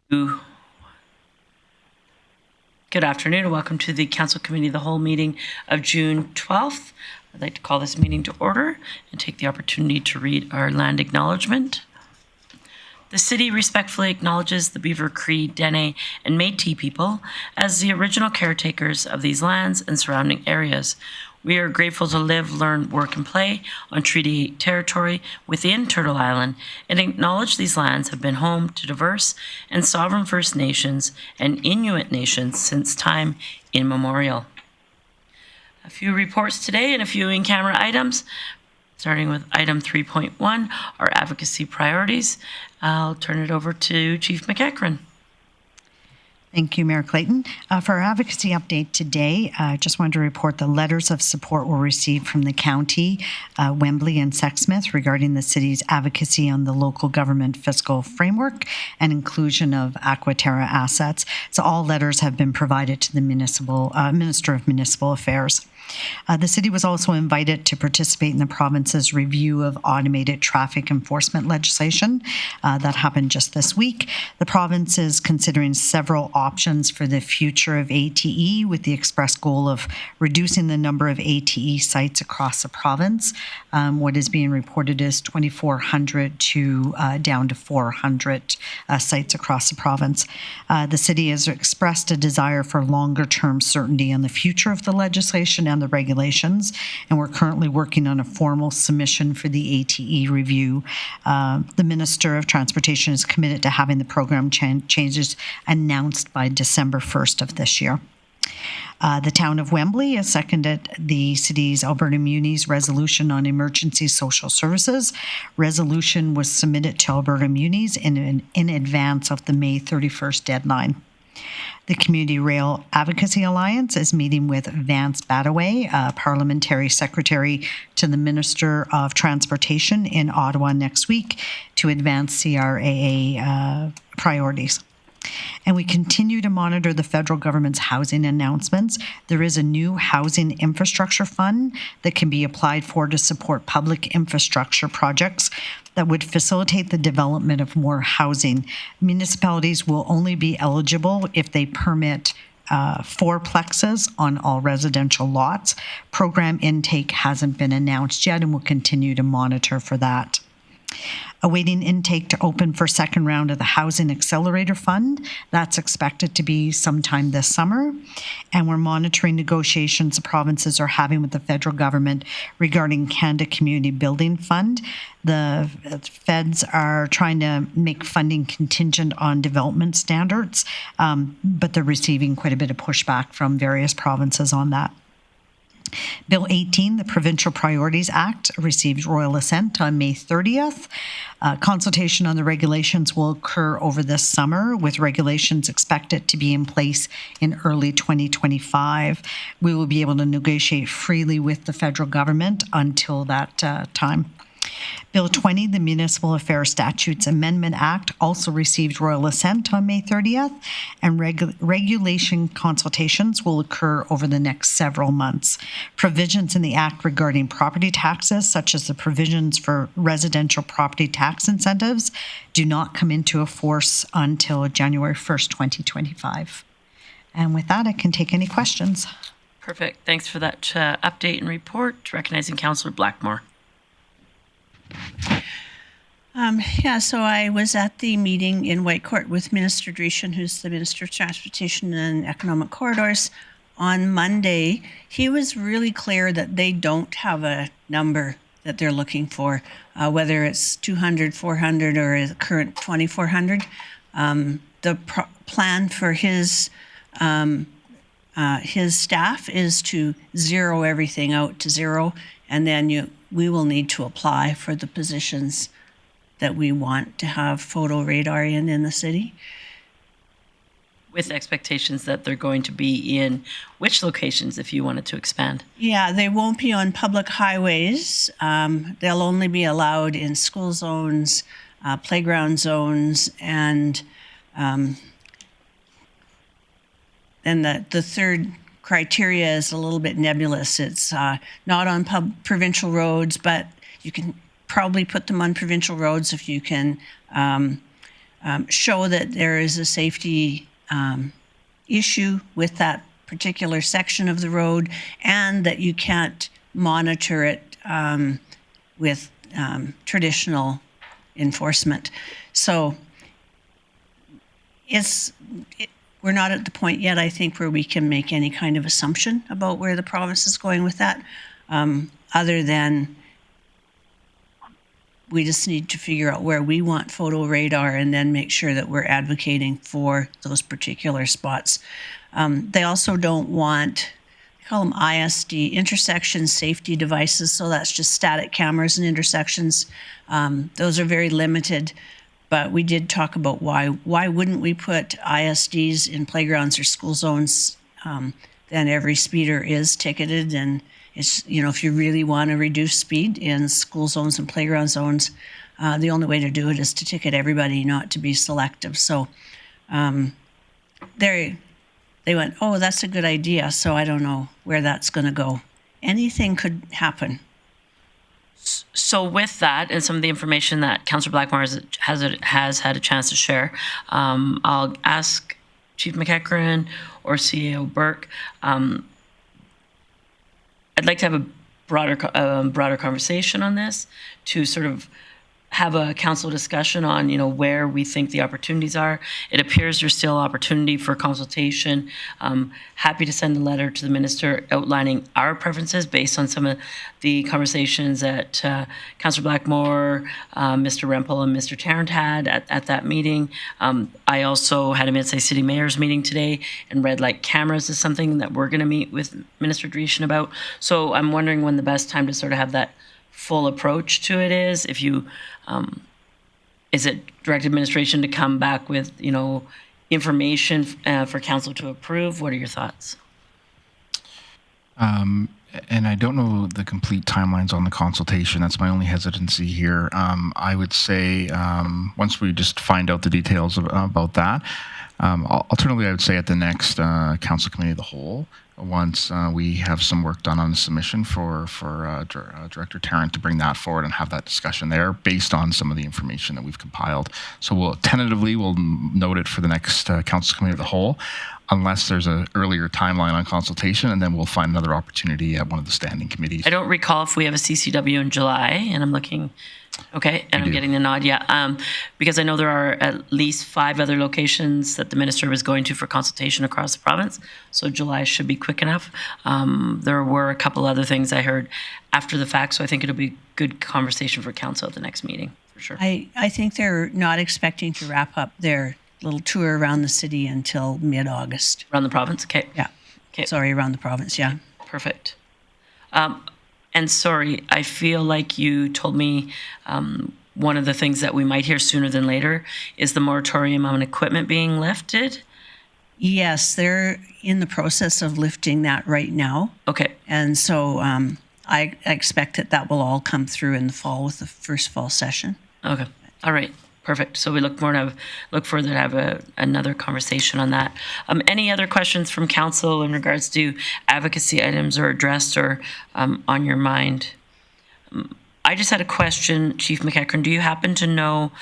Good afternoon and welcome to the Council Committee of the Whole meeting of June 12th. I'd like to call this meeting to order and take the opportunity to read our land acknowledgement. The city respectfully acknowledges the Beaver Cree, Dene, and Métis people as the original caretakers of these lands and surrounding areas. We are grateful to live, learn, work, and play on Treaty territory within Turtle Island and acknowledge these lands have been home to diverse and sovereign First Nations and Inuit nations since time immemorial. A few reports today and a few in-camera items. Starting with item 3.1, our advocacy priorities. I'll turn it over to Chief McEachran. Thank you, Mayor Clayton. For our advocacy update today, I just wanted to report the letters of support were received from the county, Wembley and Sexsmith regarding the city's advocacy on the local government fiscal framework and inclusion of Aquaterra assets. So all letters have been provided to the Minister of Municipal Affairs. The city was also invited to participate in the province's review of automated traffic enforcement legislation. That happened just this week. The province is considering several options for the future of ATE with the express goal of reducing the number of ATE sites across the province. What is being reported is 2,400 to down to 400 sites across the province. The city has expressed a desire for longer-term certainty on the future of the legislation and the regulations, and we're currently working on a formal submission for the ATE review. The Minister of Transportation is committed to having the program changes announced by December 1st of this year. The town of Wembley has seconded the city's Alberta Munis resolution on emergency social services. Resolution was submitted to Alberta Munis in advance of the May 31st deadline. The Community Rail Advocacy Alliance is meeting with Vance Badaway, Parliamentary Secretary to the Minister of Transportation in Ottawa next week to advance CRAA priorities. And we continue to monitor the federal government's housing announcements. There is a new housing infrastructure fund that can be applied for to support public infrastructure projects that would facilitate the development of more housing. Municipalities will only be eligible if they permit fourplexes on all residential lots. Program intake hasn't been announced yet, and we'll continue to monitor for that. Awaiting intake to open for second round of the Housing Accelerator Fund. That's expected to be sometime this summer. And we're monitoring negotiations the provinces are having with the federal government regarding Canada Community Building Fund. The feds are trying to make funding contingent on development standards, but they're receiving quite a bit of pushback from various provinces on that. Bill 18, the Provincial Priorities Act, received royal assent on May 30th. Consultation on the regulations will occur over this summer, with regulations expected to be in place in early 2025. We will be able to negotiate freely with the federal government until that time. Bill 20, the Municipal Affairs Statutes Amendment Act, also received royal assent on May 30th, and regulation consultations will occur over the next several months. Provisions in the Act regarding property taxes, such as the provisions for residential property tax incentives, do not come into force until January 1st, 2025. And with that, I can take any questions. Perfect. Thanks for that update and report. Recognizing Councillor Blackmore. So I was at the meeting in Whitecourt with Minister Dreeshen, who's the Minister of Transportation and Economic Corridors, on Monday. He was really clear that they don't have a number that they're looking for, whether it's 200, 400, or the current 2,400. The plan for his staff is to zero everything out to zero, and then we will need to apply for the positions that we want to have photo radar in the city. With expectations that they're going to be in which locations if you wanted to expand? Yeah, they won't be on public highways. They'll only be allowed in school zones, playground zones, and then the third criteria is a little bit nebulous. It's not on provincial roads, but you can probably put them on provincial roads if you can show that there is a safety issue with that particular section of the road, and that you can't monitor it with traditional enforcement. So we're not at the point yet, I think, where we can make any kind of assumption about where the province is going with that, other than we just need to figure out where we want photo radar and then make sure that we're advocating for those particular spots. They also don't want, they call them ISD, intersection safety devices. So that's just static cameras in intersections. Those are very limited. But we did talk about why wouldn't we put ISDs in playgrounds or school zones? Then every speeder is ticketed, and it's, if you really want to reduce speed in school zones and playground zones, the only way to do it is to ticket everybody, not to be selective. So they went, oh, that's a good idea. So I don't know where that's going to go. Anything could happen. So with that and some of the information that Councillor Blackmore has had a chance to share, I'll ask Chief McEachran or CAO Burke. I'd like to have a broader conversation on this to sort of have a council discussion on, where we think the opportunities are. It appears there's still opportunity for consultation. Happy to send a letter to the minister outlining our preferences based on some of the conversations that Councillor Blackmore, Mr. Rempel, and Mr. Tarrant had at that meeting. I also had a Mid-Bay City Mayor's meeting today, and red light cameras is something that we're going to meet with Minister Dreeshen about. So I'm wondering when the best time to sort of have that full approach to it is. If you is it direct administration to come back with information for council to approve? What are your thoughts? And I don't know the complete timelines on the consultation. That's my only hesitancy here. I would say once we just find out the details about that, alternatively, I would say at the next council committee of the whole, once we have some work done on the submission for Director Tarrant to bring that forward and have that discussion there based on some of the information that we've compiled. So we'll note it for the next council committee of the whole, unless there's an earlier timeline on consultation, and then we'll find another opportunity at one of the standing committees. I don't recall if we have a CCW in July, and I'm looking. Okay, and I'm getting the nod, yeah. Because I know there are at least 5 other locations that the minister was going to for consultation across the province, so July should be quick enough. There were a couple other things I heard after the fact, so I think it'll be good conversation for council at the next meeting, for sure. I think they're not expecting to wrap up their little tour around the city until mid-August. Around the province, okay. Yeah. Okay. Sorry, around the province, yeah. Perfect. And sorry, I feel like you told me one of the things that we might hear sooner than later is the moratorium on equipment being lifted. Yes, they're in the process of lifting that right now. Okay. And so I expect that will all come through in the fall with the first fall session. Okay. All right. Perfect. So we look further to have another conversation on that. Any other questions from council in regards to advocacy items or addressed or on your mind? I just had a question, Chief McEachran. Do you happen to know,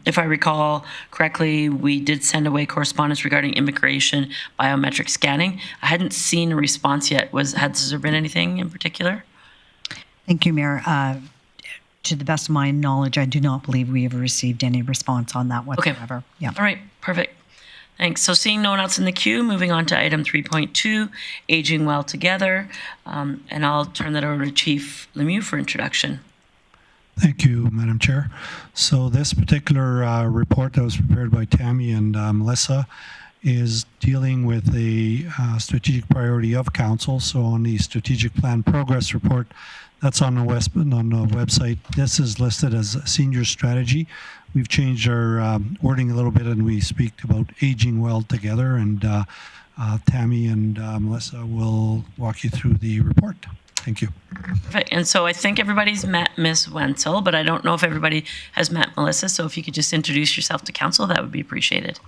if I recall correctly, we did send away correspondence regarding immigration biometric scanning. I hadn't seen a response yet. Has there been anything in particular? Thank you, Mayor. To the best of my knowledge, I do not believe we have received any response on that whatsoever. Okay. Yeah. All right. Perfect. Thanks. So seeing no one else in the queue, moving on to item 3.2, Aging Well Together. And I'll turn that over to Chief Lemieux for introduction. Thank you, Madam Chair. So this particular report that was prepared by Tammy and Melissa is dealing with the strategic priority of council. So on the strategic plan progress report, that's on the website. This is listed as a senior strategy. We've changed our wording a little bit, and we speak about aging well together. And Tammy and Melissa will walk you through the report. Thank you. Perfect. And so I think everybody's met Ms. Wenzel, but I don't know if everybody has met Melissa. So if you could just introduce yourself to council, that would be appreciated.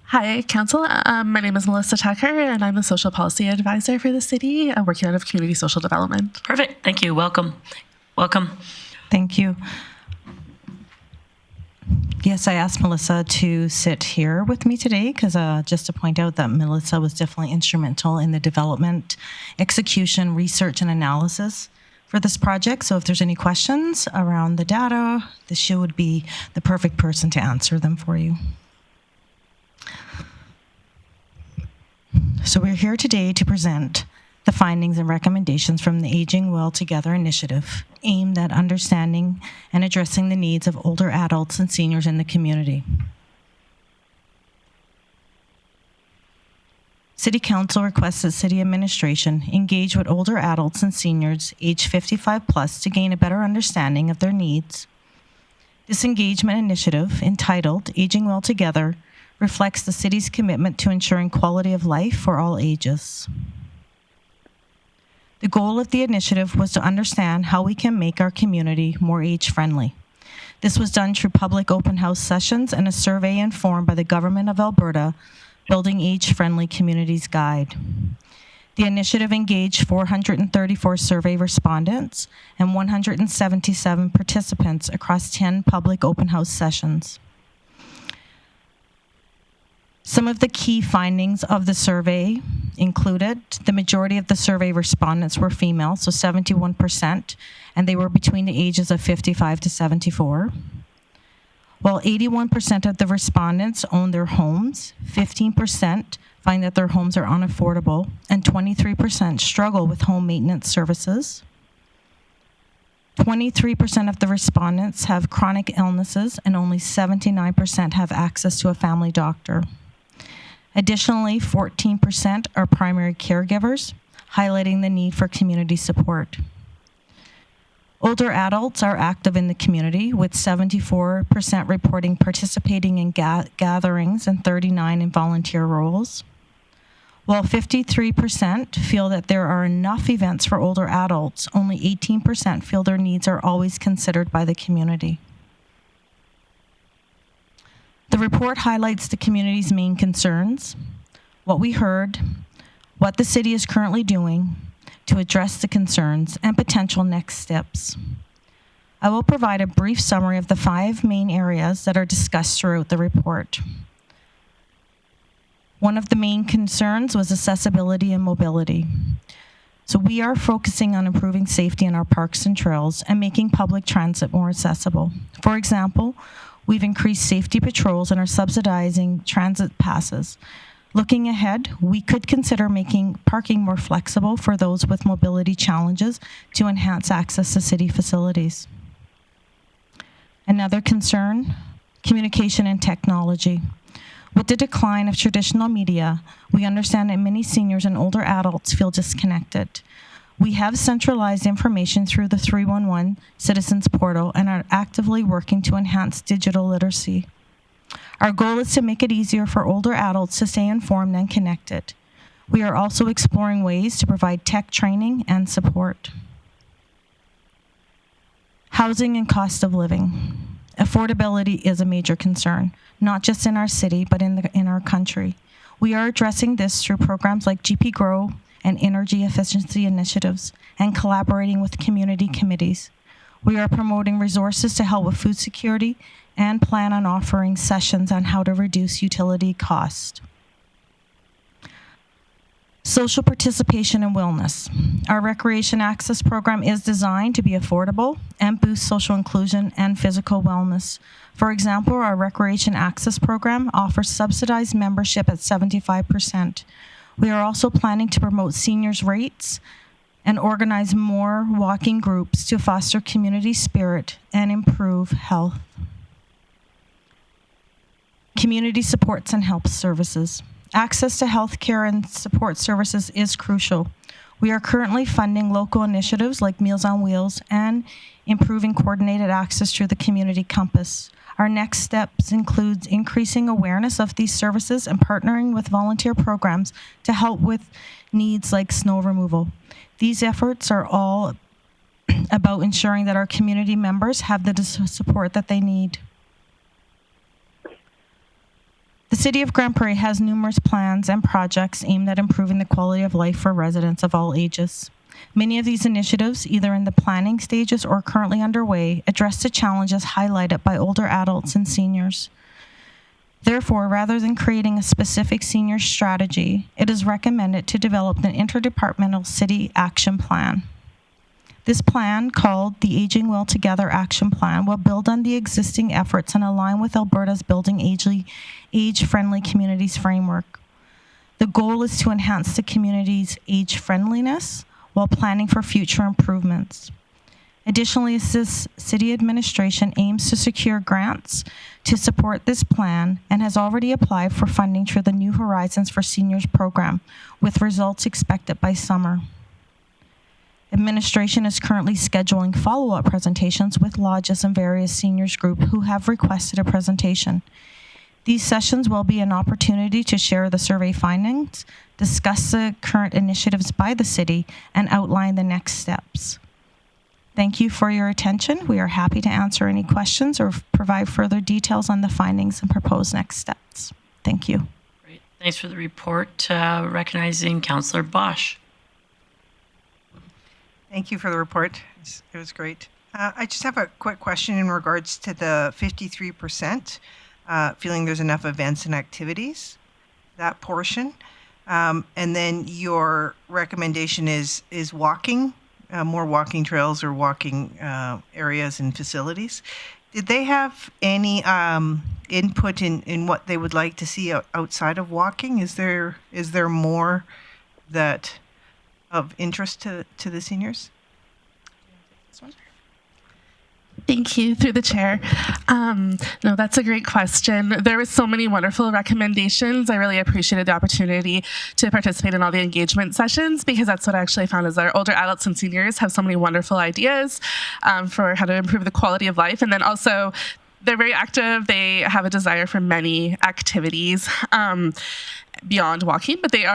Hi, Council. My name is Melissa Tucker, and I'm a social policy advisor for the city, working out of community social development. Perfect. Thank you. Welcome. Welcome. Thank you. Yes, I asked Melissa to sit here with me today because just to point out that Melissa was definitely instrumental in the development, execution, research, and analysis for this project. So if there's any questions around the data, she would be the perfect person to answer them for you. So we're here today to present the findings and recommendations from the Aging Well Together initiative aimed at understanding and addressing the needs of older adults and seniors in the community. City Council requests that City Administration engage with older adults and seniors age 55 plus to gain a better understanding of their needs. This engagement initiative, entitled Aging Well Together, reflects the City's commitment to ensuring quality of life for all ages. The goal of the initiative was to understand how we can make our community more age-friendly. This was done through public open house sessions and a survey informed by the Government of Alberta Building Age-Friendly Communities Guide. The initiative engaged 434 survey respondents and 177 participants across 10 public open house sessions. Some of the key findings of the survey included the majority of the survey respondents were female, so 71%, and they were between the ages of 55 to 74. While 81% of the respondents own their homes, 15% find that their homes are unaffordable, and 23% struggle with home maintenance services. 23% of the respondents have chronic illnesses, and only 79% have access to a family doctor. Additionally, 14% are primary caregivers, highlighting the need for community support. Older adults are active in the community, with 74% reporting participating in gatherings and 39% in volunteer roles. While 53% feel that there are enough events for older adults, only 18% feel their needs are always considered by the community. The report highlights the community's main concerns, what we heard, what the city is currently doing to address the concerns, and potential next steps. I will provide a brief summary of the 5 main areas that are discussed throughout the report. One of the main concerns was accessibility and mobility. So we are focusing on improving safety in our parks and trails and making public transit more accessible. For example, we've increased safety patrols and are subsidizing transit passes. Looking ahead, we could consider making parking more flexible for those with mobility challenges to enhance access to city facilities. Another concern, communication and technology. With the decline of traditional media, we understand that many seniors and older adults feel disconnected. We have centralized information through the 311 Citizens Portal and are actively working to enhance digital literacy. Our goal is to make it easier for older adults to stay informed and connected. We are also exploring ways to provide tech training and support. Housing and cost of living. Affordability is a major concern, not just in our city, but in our country. We are addressing this through programs like GP Grow and energy efficiency initiatives, and collaborating with community committees. We are promoting resources to help with food security and plan on offering sessions on how to reduce utility cost. Social participation and wellness. Our Recreation Access Program is designed to be affordable and boost social inclusion and physical wellness. For example, our Recreation Access Program offers subsidized membership at 75%. We are also planning to promote seniors' rates and organize more walking groups to foster community spirit and improve health. Community supports and health services. Access to health care and support services is crucial. We are currently funding local initiatives like Meals on Wheels and improving coordinated access through the Community Compass. Our next steps include increasing awareness of these services and partnering with volunteer programs to help with needs like snow removal. These efforts are all about ensuring that our community members have the support that they need. The City of Grande Prairie has numerous plans and projects aimed at improving the quality of life for residents of all ages. Many of these initiatives, either in the planning stages or currently underway, address the challenges highlighted by older adults and seniors. Therefore, rather than creating a specific senior strategy, it is recommended to develop an interdepartmental city action plan. This plan, called the Aging Well Together Action Plan, will build on the existing efforts and align with Alberta's Building Age-Friendly Communities framework. The goal is to enhance the community's age-friendliness while planning for future improvements. Additionally, this city administration aims to secure grants to support this plan and has already applied for funding through the New Horizons for Seniors program, with results expected by summer. Administration is currently scheduling follow-up presentations with lodges and various seniors groups who have requested a presentation. These sessions will be an opportunity to share the survey findings, discuss the current initiatives by the city, and outline the next steps. Thank you for your attention. We are happy to answer any questions or provide further details on the findings and proposed next steps. Thank you. Great. Thanks for the report. Recognizing Councillor Bosch. Thank you for the report. It was great. I just have a quick question in regards to the 53%, feeling there's enough events and activities, that portion. And then your recommendation is walking, more walking trails or walking areas and facilities. Did they have any input in what they would like to see outside of walking? Is there more that of interest to the seniors? Thank you, through the chair. No, that's a great question. There were so many wonderful recommendations. I really appreciated the opportunity to participate in all the engagement sessions, because that's what I actually found is our older adults and seniors have so many wonderful ideas for how to improve the quality of life. And then also, they're very active. They have a desire for many activities beyond walking, but they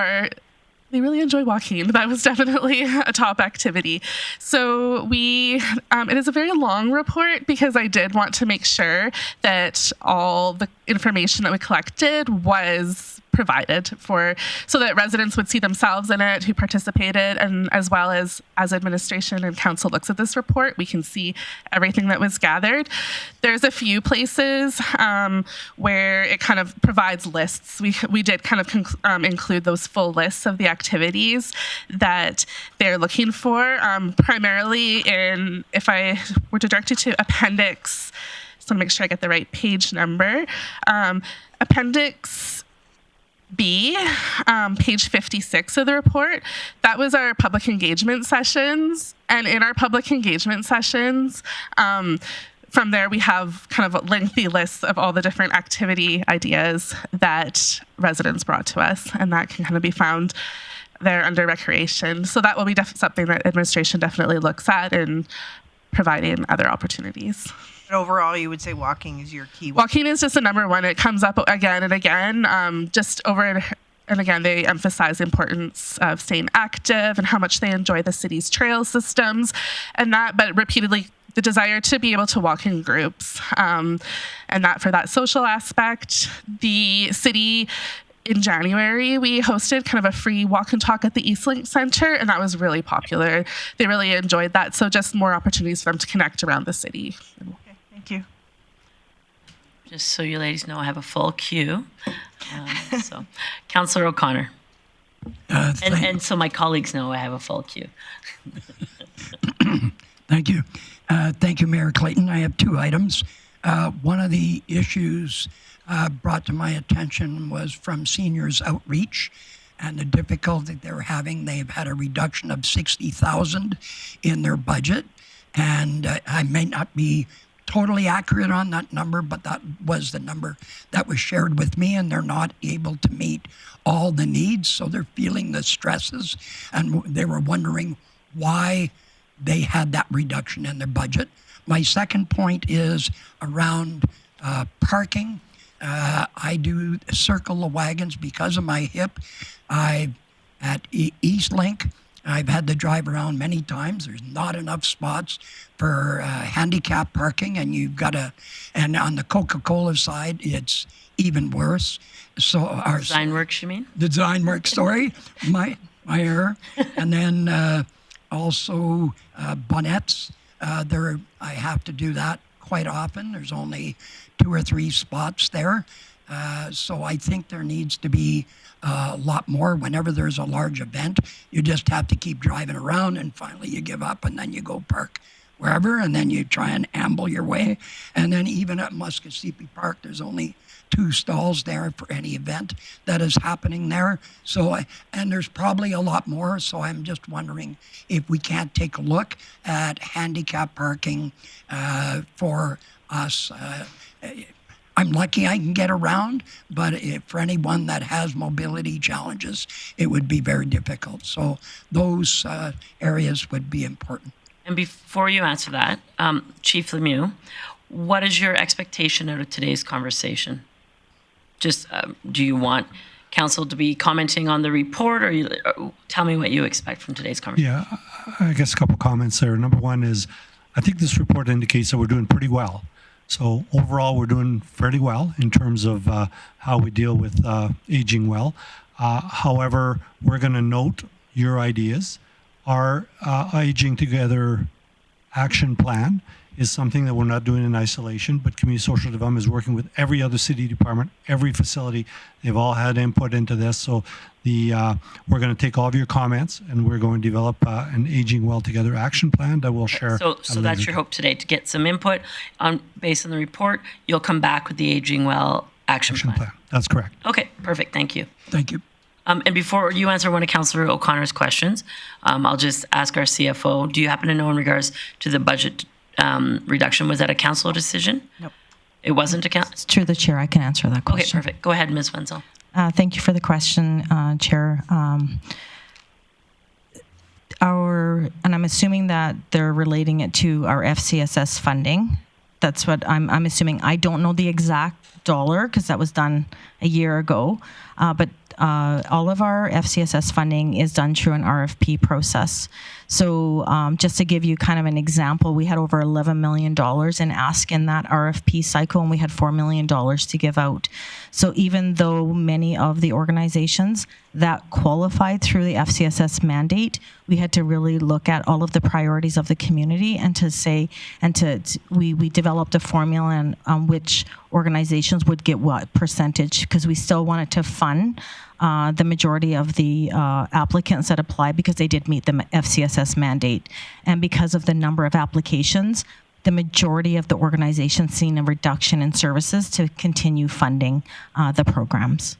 really enjoy walking. That was definitely a top activity. So it is a very long report because I did want to make sure that all the information that we collected was provided so that residents would see themselves in it who participated, and as well as administration and council looks at this report, we can see everything that was gathered. There's a few places where it kind of provides lists. We did kind of include those full lists of the activities that they're looking for, primarily if I were to direct you to appendix, just want to make sure I get the right page number, appendix B, page 56 of the report. That was our public engagement sessions. And in our public engagement sessions, from there we have kind of lengthy lists of all the different activity ideas that residents brought to us. And that can kind of be found there under recreation. So that will be something that administration definitely looks at in providing other opportunities. But overall, you would say walking is your key. Walking is just the number one. It comes up again and again, just over and again, they emphasize the importance of staying active and how much they enjoy the city's trail systems and that, but repeatedly the desire to be able to walk in groups and that for that social aspect. The city, in January, we hosted kind of a free walk and talk at the Eastlink Center, and that was really popular. They really enjoyed that, so just more opportunities for them to connect around the city. Okay, thank you. Just so you ladies know, I have a full queue. So, Councillor O'Connor. And so my colleagues know I have a full queue. Thank you. Thank you, Mayor Clayton. I have two items. One of the issues brought to my attention was from seniors outreach and the difficulty they're having. They've had a reduction of $60,000 in their budget, and I may not be totally accurate on that number, but that was the number that was shared with me, and they're not able to meet all the needs, so they're feeling the stresses, and they were wondering why they had that reduction in their budget. My second point is around parking. I do circle the wagons because of my hip. At Eastlink, I've had to drive around many times. There's not enough spots for handicap parking, and and on the Coca-Cola side, it's even worse. So our Design Works, you mean? Design Works, sorry, my error. And then Also, bonnettes. There, I have to do that quite often. There's only 2 or 3 spots there. So I think there needs to be a lot more. Whenever there's a large event, you just have to keep driving around, and finally you give up, and then you go park wherever, and then you try and amble your way. And then even at Muskosipi Park, there's only 2 stalls there for any event that is happening there. So, and there's probably a lot more. So I'm just wondering if we can't take a look at handicap parking for us. I'm lucky I can get around, but for anyone that has mobility challenges, it would be very difficult. So those areas would be important. And before you answer that, Chief Lemieux, what is your expectation out of today's conversation? Just do you want council to be commenting on the report, or tell me what you expect from today's conversation? Yeah, I guess a couple comments there. Number one is, I think this report indicates that we're doing pretty well. So overall, we're doing fairly well in terms of how we deal with aging well. However, we're going to note your ideas. Our Aging Together action plan is something that we're not doing in isolation, but Community Social Development is working with every other city department, every facility. They've all had input into this. So we're going to take all of your comments, and we're going to develop an Aging Well Together action plan that we'll share. So that's your hope today, to get some input based on the report. You'll come back with the Aging Well action plan. That's correct. Okay, perfect. Thank you. Thank you. And before you answer one of Councillor O'Connor's questions, I'll just ask our CFO, do you happen to know in regards to the budget reduction, was that a council decision? Nope. It wasn't a council? Through the chair, I can answer that question. Okay, perfect. Go ahead, Ms. Wenzel. Thank you for the question, Chair. And I'm assuming that they're relating it to our FCSS funding. That's what I'm assuming. I don't know the exact dollar because that was done a year ago, but all of our FCSS funding is done through an RFP process. So just to give you kind of an example, we had over $11 million in ask in that RFP cycle, and we had $4 million to give out. So even though many of the organizations that qualified through the FCSS mandate, we had to really look at all of the priorities of the community and to say, we developed a formula on which organizations would get what percentage, because we still wanted to fund the majority of the applicants that applied because they did meet the FCSS mandate. And because of the number of applications, the majority of the organizations seen a reduction in services to continue funding the programs.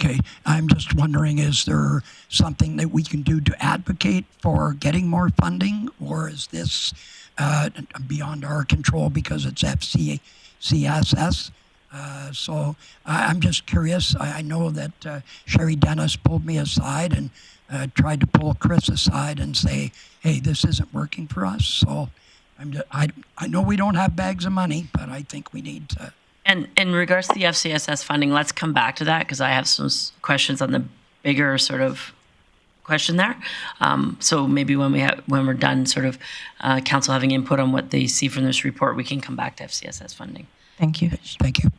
Okay, I'm just wondering, is there something that we can do to advocate for getting more funding, or is this beyond our control because it's FCSS? So I'm just curious. I know that Sherry Dennis pulled me aside and tried to pull Chris aside and say, hey, this isn't working for us. So I know we don't have bags of money, but I think we need to. And in regards to the FCSS funding, let's come back to that because I have some questions on the bigger sort of question there. So maybe when we're done sort of council having input on what they see from this report, we can come back to FCSS funding. Thank you. Thank you.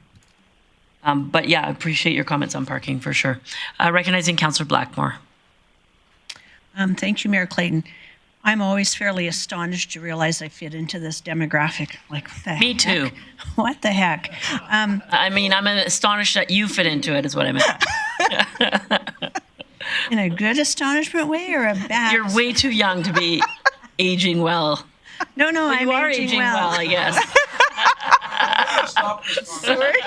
But yeah, I appreciate your comments on parking for sure. Recognizing Councillor Blackmore. Thank you, Mayor Clayton. I'm always fairly astonished to realize I fit into this demographic. Like, what the heck? Me too. What the heck? I mean, I'm astonished that you fit into it, is what I meant. In a good astonishment way or a bad? You're way too young to be aging well. No, Well, I'm you are aging well. I guess. Sorry.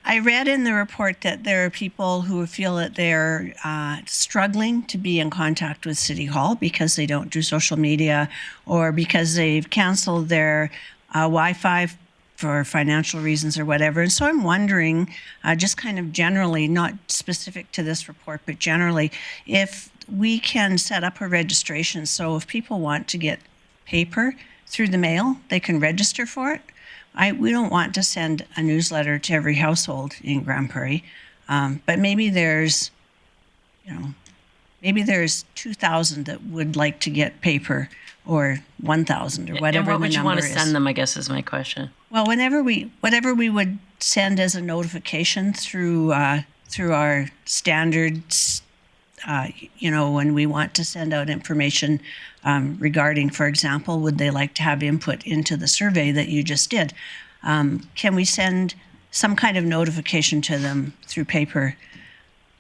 I read in the report that there are people who feel that they're struggling to be in contact with City Hall because they don't do social media or because they've canceled their Wi-Fi for financial reasons or whatever. And so I'm wondering, just kind of generally, not specific to this report, but generally, if we can set up a registration so if people want to get paper through the mail, they can register for it. We don't want to send a newsletter to every household in Grande Prairie, but maybe there's 2,000 that would like to get paper, or 1,000, or whatever the number is. And what would you want to send them, I guess, is my question. Well, whatever we would send as a notification through our standard when we want to send out information regarding, for example, would they like to have input into the survey that you just did? Can we send some kind of notification to them through paper?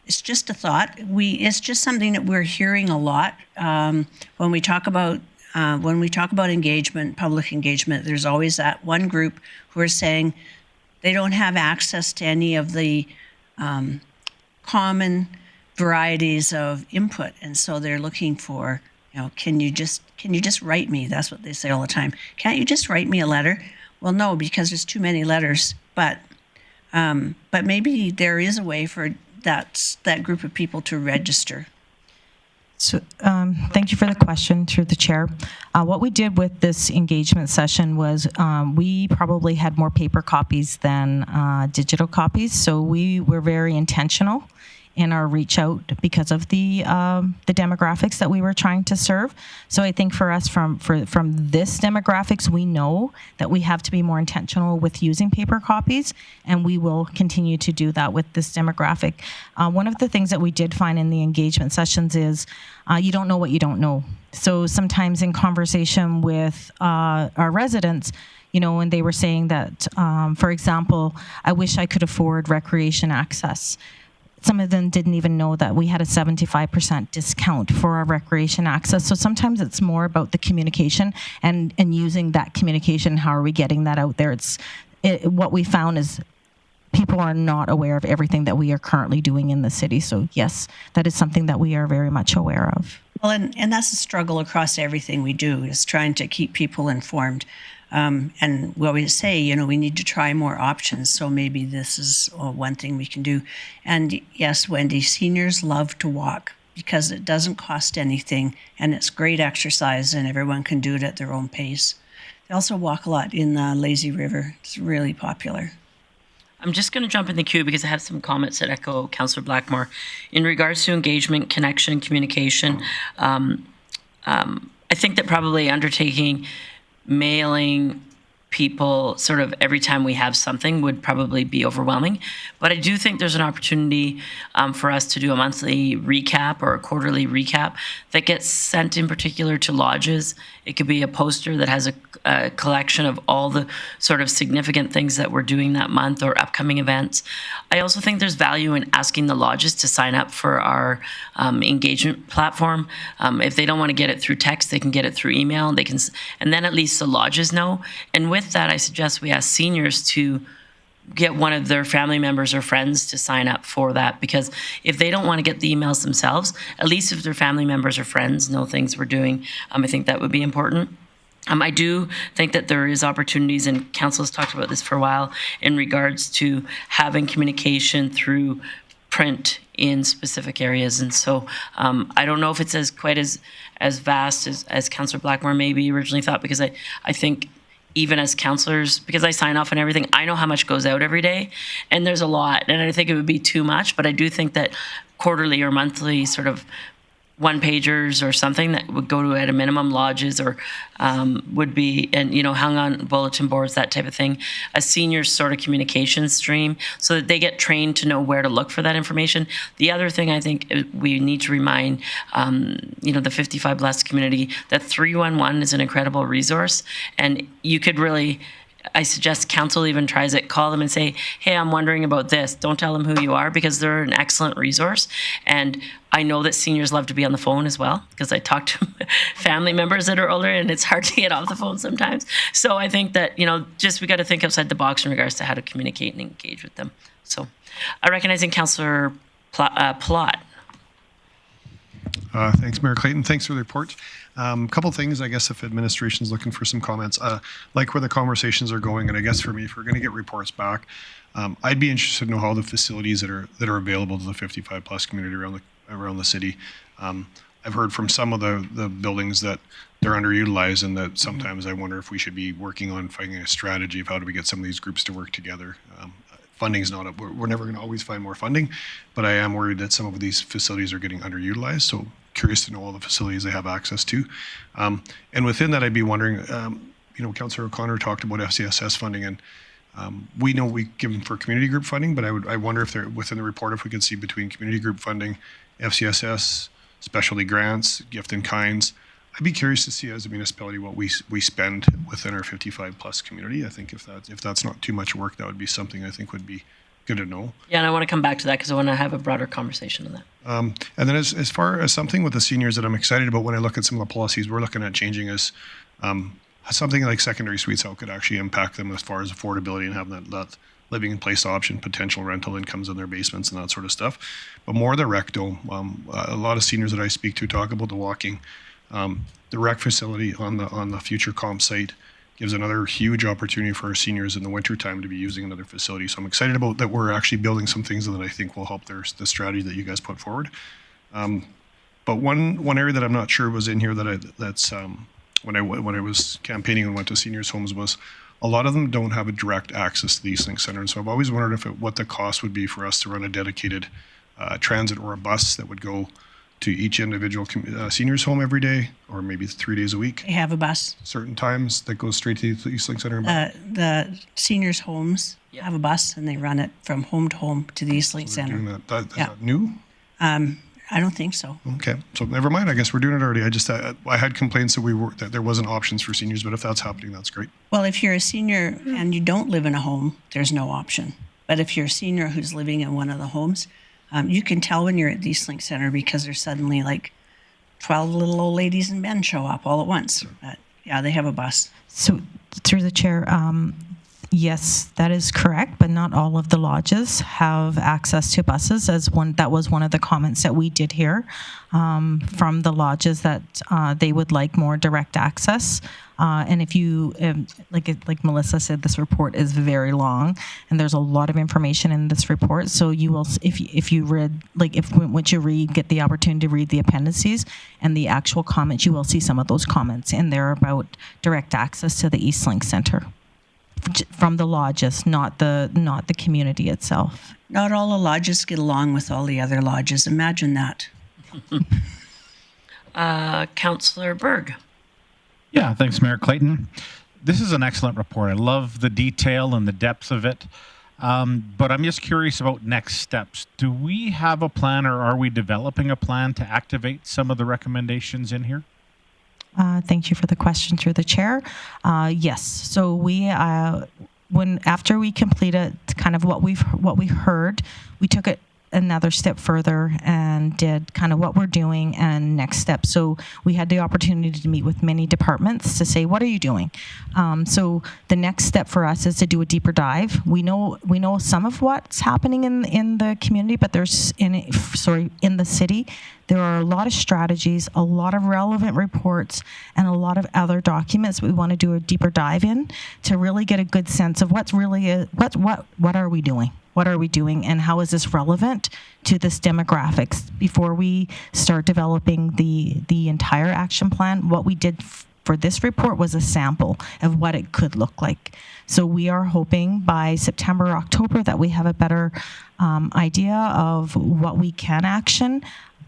It's just a thought. It's just something that we're hearing a lot when we talk about engagement, public engagement. There's always that one group who are saying they don't have access to any of the common varieties of input, and so they're looking for, can you just write me? That's what they say all the time. Can't you just write me a letter? Well, no, because there's too many letters. But maybe there is a way for that group of people to register. So, thank you for the question through the chair. What we did with this engagement session was we probably had more paper copies than digital copies, so we were very intentional in our reach out because of the demographics that we were trying to serve. So I think for us, from this demographics, we know that we have to be more intentional with using paper copies, and we will continue to do that with this demographic. One of the things that we did find in the engagement sessions is you don't know what you don't know. So sometimes in conversation with our residents, when they were saying that, for example, I wish I could afford recreation access. Some of them didn't even know that we had a 75% discount for our recreation access. So sometimes it's more about the communication and using that communication. How are we getting that out there? What we found is people are not aware of everything that we are currently doing in the city. So yes, that is something that we are very much aware of. Well, and that's a struggle across everything we do, is trying to keep people informed. And we always say, we need to try more options. So maybe this is one thing we can do. And yes, Wendy, seniors love to walk because it doesn't cost anything and it's great exercise and everyone can do it at their own pace. They also walk a lot in the Lazy River. It's really popular. I'm just going to jump in the queue because I have some comments that echo Councillor Blackmore. In regards to engagement, connection, communication, I think that probably undertaking mailing people sort of every time we have something would probably be overwhelming. But I do think there's an opportunity for us to do a monthly recap or a quarterly recap that gets sent in particular to lodges. It could be a poster that has a collection of all the sort of significant things that we're doing that month or upcoming events. I also think there's value in asking the lodges to sign up for our engagement platform. If they don't want to get it through text, they can get it through email. They can, and then at least the lodges know. And with that, I suggest we ask seniors to get one of their family members or friends to sign up for that, because if they don't want to get the emails themselves, at least if their family members or friends know things we're doing, I think that would be important. I do think that there is opportunities, and council has talked about this for a while, in regards to having communication through print in specific areas. And so I don't know if it's quite as vast as Councillor Blackmore maybe originally thought, because I think even as councillors, because I sign off on everything, I know how much goes out every day, and there's a lot, and I think it would be too much, but I do think that quarterly or monthly sort of one-pagers or something that would go to, at a minimum, lodges or would be, and hung on bulletin boards, that type of thing, a senior sort of communication stream so that they get trained to know where to look for that information. The other thing I think we need to remind, the 55 Blessed community that 311 is an incredible resource, and you could really, I suggest council even tries it, call them and say, hey, I'm wondering about this. Don't tell them who you are, because they're an excellent resource. And I know that seniors love to be on the phone as well, because I talk to family members that are older and it's hard to get off the phone sometimes. So I think that, just we got to think outside the box in regards to how to communicate and engage with them. So recognizing Councillor Plott. Thanks, Mayor Clayton. Thanks for the report. Couple things, I guess, if administration's looking for some comments, like where the conversations are going, and I guess for me, if we're going to get reports back, I'd be interested to know how the facilities that are available to the 55 plus community around the city. I've heard from some of the buildings that they're underutilized, and that sometimes I wonder if we should be working on finding a strategy of how do we get some of these groups to work together. Funding's not up. We're never going to always find more funding, but I am worried that some of these facilities are getting underutilized. So curious to know all the facilities they have access to. And within that, I'd be wondering, Councillor O'Connor talked about FCSS funding, and We know we give them for community group funding, but I wonder if they're within the report, if we could see between community group funding, FCSS, specialty grants, gift in kinds. I'd be curious to see as a municipality what we spend within our 55 plus community. I think if that's not too much work, that would be something I think would be good to know. Yeah, and I want to come back to that because I want to have a broader conversation on that. And then as far as something with the seniors that I'm excited about when I look at some of the policies we're looking at changing is something like secondary suites, how it could actually impact them as far as affordability and having that living in place option, potential rental incomes in their basements and that sort of stuff. But more the rec dome. A lot of seniors that I speak to talk about the walking. The rec facility on the future comp site gives another huge opportunity for our seniors in the wintertime to be using another facility. So I'm excited about that we're actually building some things that I think will help the strategy that you guys put forward. But one area that I'm not sure was in here that's when I was campaigning and went to seniors' homes was a lot of them don't have a direct access to the East Link Center. And so I've always wondered what the cost would be for us to run a dedicated transit or a bus that would go to each individual seniors' home every day, or maybe 3 days a week. They have a bus. Certain times that goes straight to the East Link Center. The seniors' homes have a bus, and they run it from home to home to the East Link Center. Is that new? I don't think so. Okay, so never mind. I guess we're doing it already. I had complaints that there wasn't options for seniors, but if that's happening, that's great. Well, if you're a senior and you don't live in a home, there's no option. But if you're a senior who's living in one of the homes, you can tell when you're at the East Link Center because there's suddenly like 12 little old ladies and men show up all at once. But yeah, they have a bus. So through the chair, yes, that is correct, but not all of the lodges have access to buses. That was one of the comments that we did hear from the lodges, that they would like more direct access. And if you, like Melissa said, this report is very long, and there's a lot of information in this report. So you will, if you read, once you read, get the opportunity to read the appendices and the actual comments, you will see some of those comments in there about direct access to the East Link Center from the lodges, not the community itself. Not all the lodges get along with all the other lodges. Imagine that. Councillor Berg. Yeah, thanks, Mayor Clayton. This is an excellent report. I love the detail and the depth of it. But I'm just curious about next steps. Do we have a plan, or are we developing a plan to activate some of the recommendations in here? Thank you for the question through the chair. Yes. So we, after we completed kind of what we heard, we took it another step further and did kind of what we're doing and next steps. So we had the opportunity to meet with many departments to say, what are you doing? So the next step for us is to do a deeper dive. We know some of what's happening in the community, but in the city, there are a lot of strategies, a lot of relevant reports, and a lot of other documents we want to do a deeper dive in to really get a good sense of what are we doing? What are we doing, and how is this relevant to this demographics before we start developing the entire action plan? What we did for this report was a sample of what it could look like. So we are hoping by September, October that we have a better idea of what we can action.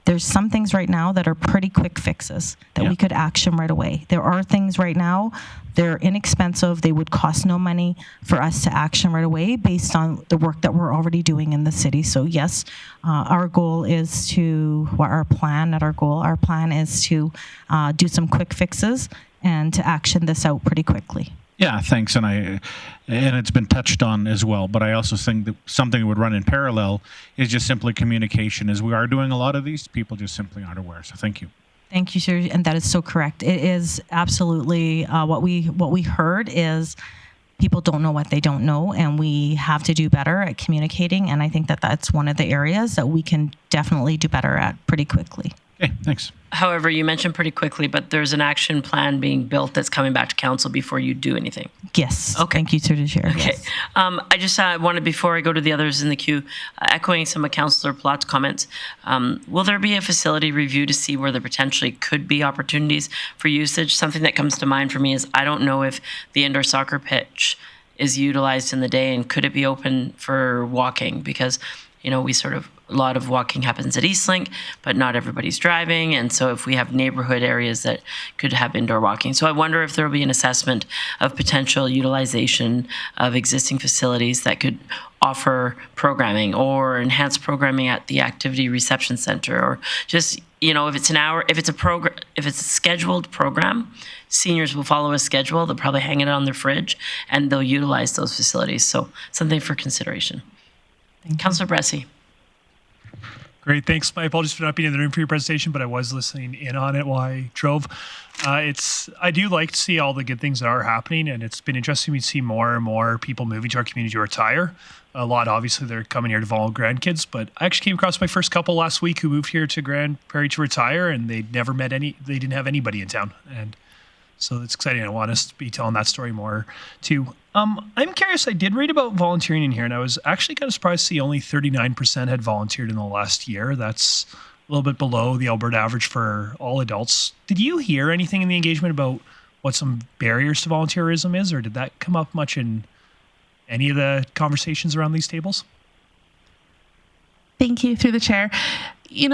There's some things right now that are pretty quick fixes that we could action right away. There are things right now, they're inexpensive, they would cost no money for us to action right away based on the work that we're already doing in the city. So yes, our goal is to, our plan is to do some quick fixes and to action this out pretty quickly. Yeah, thanks. And it's been touched on as well, but I also think that something that would run in parallel is just simply communication. As we are doing a lot of these, people just simply aren't aware. So thank you. Thank you, sir. And that is so correct. It is absolutely what we heard is people don't know what they don't know, and we have to do better at communicating. And I think that that's one of the areas that we can definitely do better at pretty quickly. Okay, thanks. However, you mentioned pretty quickly, but there's an action plan being built that's coming back to council before you do anything. Yes. Okay. Thank you, Sir Chair. Okay. Yes. I just wanted, before I go to the others in the queue, echoing some of Councillor Platt's comments, will there be a facility review to see where there potentially could be opportunities for usage? Something that comes to mind for me is I don't know if the indoor soccer pitch is utilized in the day, and could it be open for walking? Because, we sort of a lot of walking happens at Eastlink, but not everybody's driving. And so if we have neighborhood areas that could have indoor walking. So I wonder if there will be an assessment of potential utilization of existing facilities that could offer programming or enhance programming at the activity reception center, or just, if it's an hour, if it's a scheduled program, seniors will follow a schedule. They'll probably hang it on their fridge and they'll utilize those facilities. So something for consideration. Councillor Bressie. Great, thanks. My apologies for not being in the room for your presentation, but I was listening in on it while I drove. I do like to see all the good things that are happening, and it's been interesting to see more and more people moving to our community to retire. A lot, obviously, they're coming here to follow grandkids, but I actually came across my first couple last week who moved here to Grande Prairie to retire, and they didn't have anybody in town, and so it's exciting. I want us to be telling that story more too. I'm curious, I did read about volunteering in here, and I was actually kind of surprised to see only 39% had volunteered in the last year. That's a little bit below the Alberta average for all adults. Did you hear anything in the engagement about what some barriers to volunteerism is, or did that come up much in any of the conversations around these tables? Thank you, through the chair. In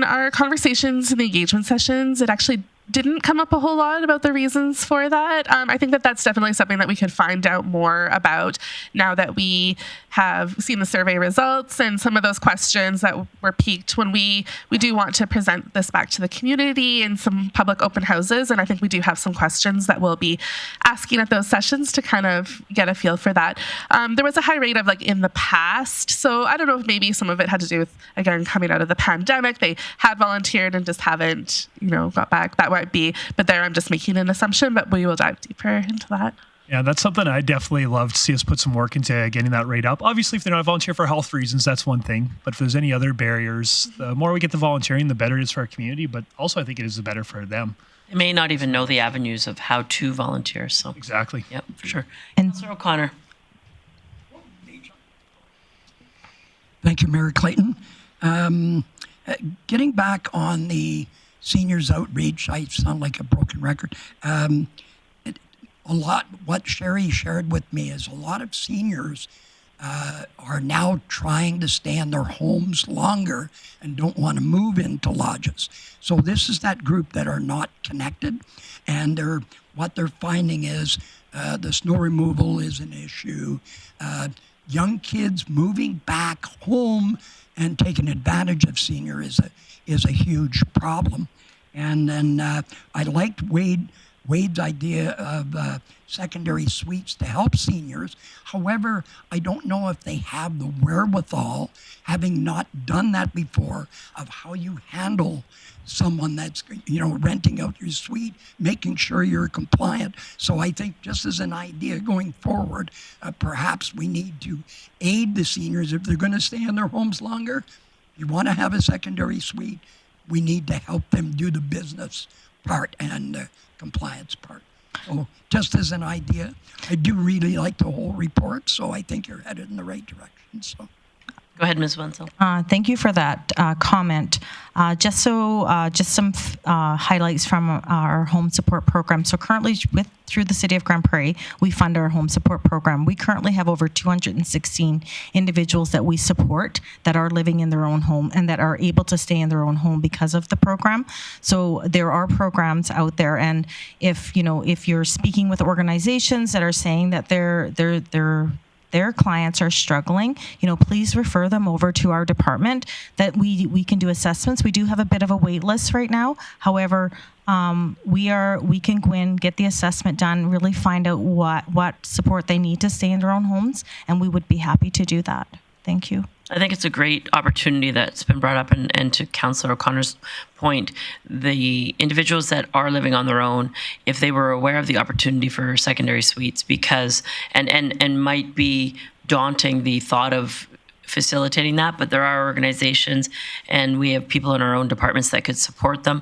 our conversations in the engagement sessions, it actually didn't come up a whole lot about the reasons for that. I think that that's definitely something that we could find out more about now that we have seen the survey results and some of those questions that were piqued when we do want to present this back to the community in some public open houses. And I think we do have some questions that we'll be asking at those sessions to kind of get a feel for that. There was a high rate of in the past. So I don't know if maybe some of it had to do with, again, coming out of the pandemic. They had volunteered and just haven't, got back. That might be, but there I'm just making an assumption, but we will dive deeper into that. Yeah, that's something I definitely love to see us put some work into getting that rate up. Obviously, if they're not volunteer for health reasons, that's one thing. But if there's any other barriers, the more we get the volunteering, the better it is for our community. But also, I think it is the better for them. They may not even know the avenues of how to volunteer. So exactly. Yep, for sure. And Councillor O'Connor. Thank you, Mayor Clayton. Getting back on the seniors outreach, I sound like a broken record. What Sherry shared with me is a lot of seniors are now trying to stay in their homes longer and don't want to move into lodges. So this is that group that are not connected, and what they're finding is the snow removal is an issue. Young kids moving back home and taking advantage of senior is a huge problem. And then I liked Wade's idea of secondary suites to help seniors. However, I don't know if they have the wherewithal, having not done that before, of how you handle someone that's renting out your suite, making sure you're compliant. So I think, just as an idea going forward, perhaps we need to aid the seniors if they're going to stay in their homes longer. You want to have a secondary suite, we need to help them do the business part and the compliance part. So just as an idea, I do really like the whole report, so I think you're headed in the right direction. So. Go ahead, Ms. Wenzel. Thank you for that comment. Just some highlights from our home support program. So currently, through the City of Grande Prairie, we fund our home support program. We currently have over 216 individuals that we support that are living in their own home and that are able to stay in their own home because of the program. So there are programs out there, and if you're speaking with organizations that are saying that their clients are struggling, please refer them over to our department that we can do assessments. We do have a bit of a wait list right now. However, we can go in, get the assessment done, really find out what support they need to stay in their own homes, and we would be happy to do that. Thank you. I think it's a great opportunity that's been brought up, and to Councillor O'Connor's point, the individuals that are living on their own, if they were aware of the opportunity for secondary suites, because and might be daunting the thought of facilitating that, but there are organizations and we have people in our own departments that could support them.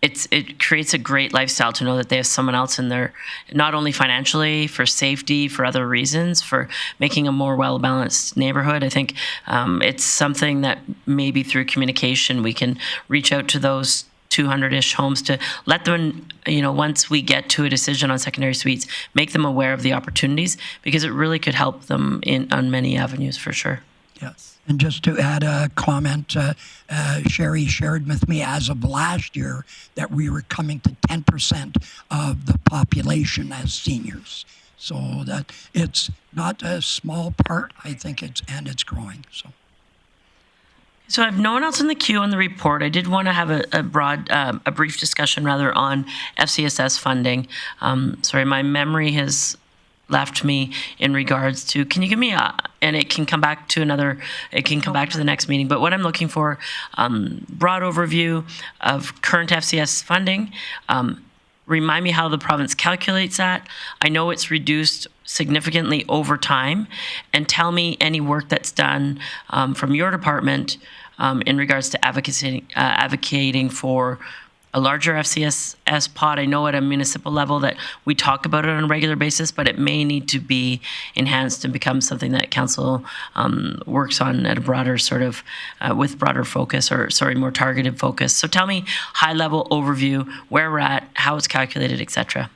It creates a great lifestyle to know that they have someone else in there, not only financially, for safety, for other reasons, for making a more well-balanced neighborhood. I think it's something that maybe through communication we can reach out to those 200-ish homes to let them, once we get to a decision on secondary suites, make them aware of the opportunities, because it really could help them on many avenues for sure. Yes. And just to add a comment, Sherry shared with me as of last year that we were coming to 10% of the population as seniors. So that it's not a small part, I think it's growing. So I have no one else in the queue on the report. I did want to have a brief discussion rather on FCSS funding. Sorry, my memory has left me in regards to, can you give me and it can come back to the next meeting, but what I'm looking for, broad overview of current FCS funding. Remind me how the province calculates that. I know it's reduced significantly over time, and tell me any work that's done from your department in regards to advocating for a larger FCSS pot. I know at a municipal level that we talk about it on a regular basis, but it may need to be enhanced and become something that council works on at a broader sort of, with broader focus, or more targeted focus. So tell me high level overview, where we're at, how it's calculated, etc.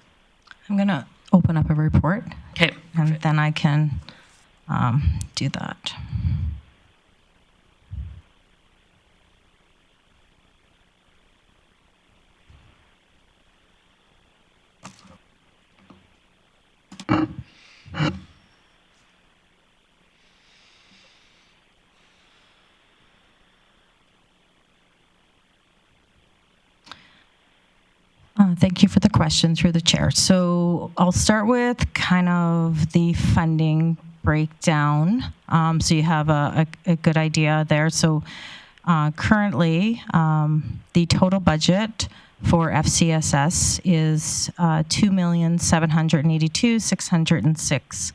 I'm going to open up a report. Okay. And then I can do that. Thank you for the question through the chair. So I'll start with kind of the funding breakdown, so you have a good idea there. So currently, the total budget for FCSS is $2,782,606.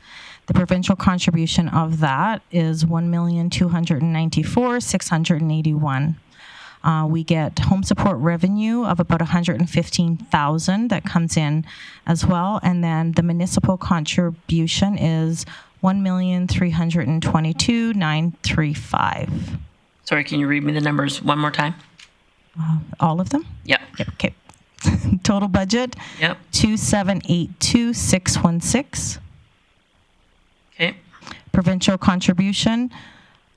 The provincial contribution of that is $1,294,681. We get home support revenue of about $115,000 that comes in as well, and then the municipal contribution is $1,322,935. Sorry, can you read me the numbers one more time? All of them? Yep. Okay. Total budget. Yep. 2,782,616. Okay. Provincial contribution,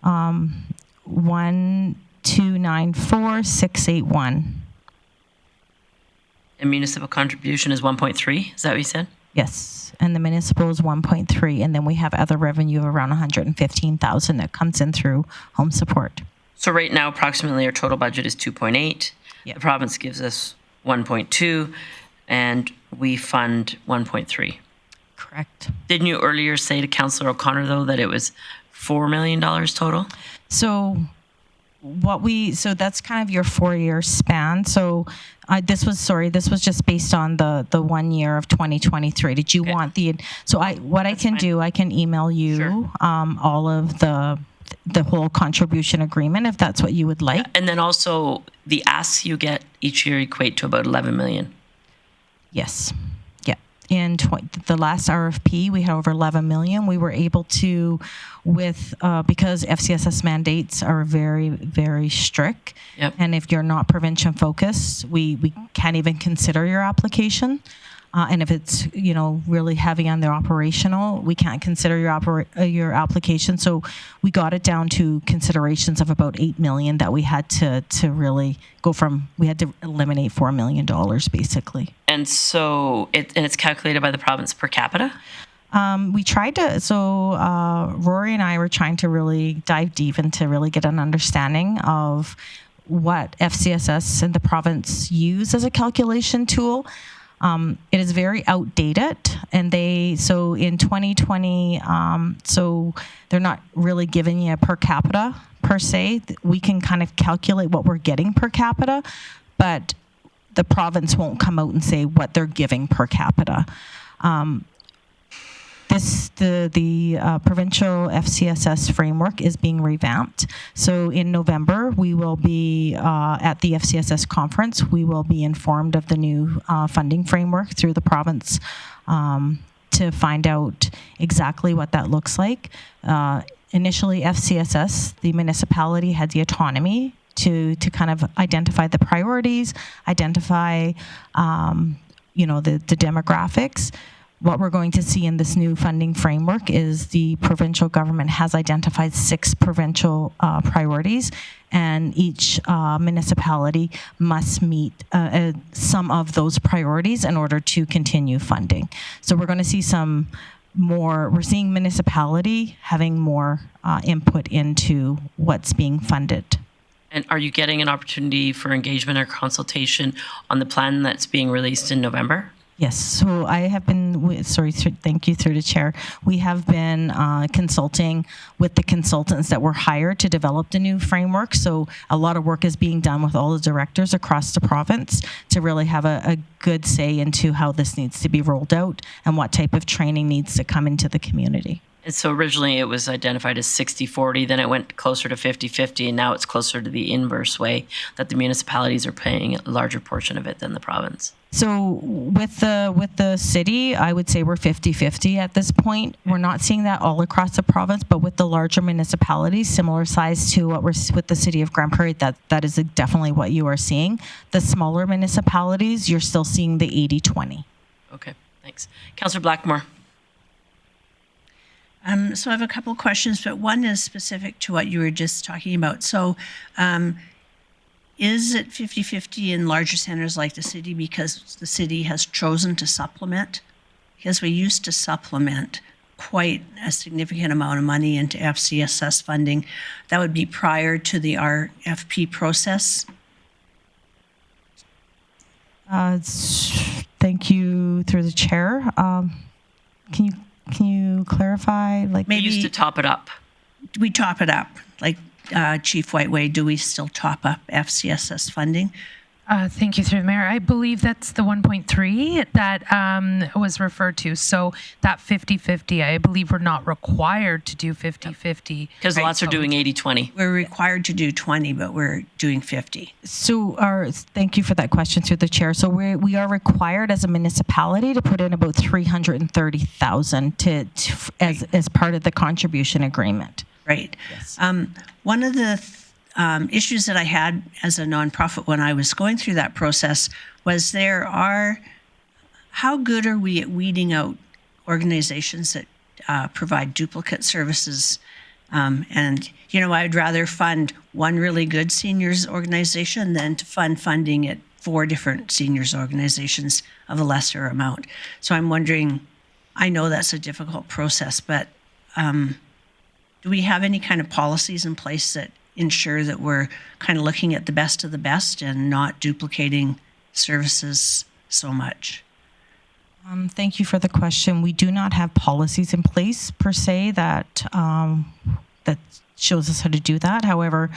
1,294,681. And municipal contribution is 1.3. Is that what you said? Yes, and the municipal is 1.3, and then we have other revenue of around 115,000 that comes in through home support. So right now, approximately our total budget is 2.8. Yep. The province gives us 1.2, and we fund 1.3. Correct. Didn't you earlier say to Councillor O'Connor, though, that it was $4 million total? So that's kind of your 4-year span. So this was just based on the 1 year of 2023. Did you want I can email you Sure. all of the whole contribution agreement if that's what you would like. And then also the asks you get each year equate to about 11 million. Yes. Yeah. In the last RFP, we had over 11 million. We were able to, because FCSS mandates are very, very strict. Yep. And if you're not prevention focused, we can't even consider your application. And if it's, really heavy on the operational, we can't consider your application. So we got it down to considerations of about 8 million that we had to really go from. We had to eliminate $4 million basically. And so it's calculated by the province per capita? We tried to, Rory and I were trying to really dive deep and to really get an understanding of what FCSS and the province use as a calculation tool. It is very outdated, and in 2020, they're not really giving you a per capita per se. We can kind of calculate what we're getting per capita, but the province won't come out and say what they're giving per capita. The provincial FCSS framework is being revamped. So in November, we will be at the FCSS conference. We will be informed of the new funding framework through the province to find out exactly what that looks like. Initially, FCSS, the municipality, had the autonomy to kind of identify the priorities, identify the demographics. what we're going to see in this new funding framework is the provincial government has identified 6 provincial priorities, and each municipality must meet some of those priorities in order to continue funding. So we're going to see we're seeing municipality having more input into what's being funded. And are you getting an opportunity for engagement or consultation on the plan that's being released in November? Yes, so I have been, thank you through the chair. We have been consulting with the consultants that were hired to develop the new framework. So a lot of work is being done with all the directors across the province to really have a good say into how this needs to be rolled out and what type of training needs to come into the community. And so originally it was identified as 60-40, then it went closer to 50-50, and now it's closer to the inverse way that the municipalities are paying a larger portion of it than the province. So with the city, I would say we're 50-50 at this point. We're not seeing that all across the province, but with the larger municipalities, similar size to what we're with the city of Grande Prairie, that is definitely what you are seeing. The smaller municipalities, you're still seeing the 80-20. Okay, thanks. Councillor Blackmore. So I have a couple of questions, but one is specific to what you were just talking about. So is it 50-50 in larger centers like the city because the city has chosen to supplement? Because we used to supplement quite a significant amount of money into FCSS funding. That would be prior to the RFP process. Thank you through the chair. Can you clarify? Like maybe we used to top it up. We top it up, like Chief Whiteway. Do we still top up FCSS funding? Thank you, through the mayor. I believe that's the 1.3 that was referred to. So that 50-50, I believe we're not required to do 50-50. Because lots are doing 80-20. We're required to do 20, but we're doing 50. So thank you for that question through the chair. So we are required as a municipality to put in about 330,000 as part of the contribution agreement. Right. Yes. One of the issues that I had as a nonprofit when I was going through that process was how good are we at weeding out organizations that provide duplicate services? And, I'd rather fund one really good seniors organization than to fund funding at 4 different seniors organizations of a lesser amount. So I'm wondering, I know that's a difficult process, but do we have any kind of policies in place that ensure that we're kind of looking at the best of the best and not duplicating services so much? Thank you for the question. We do not have policies in place per se that shows us how to do that. However,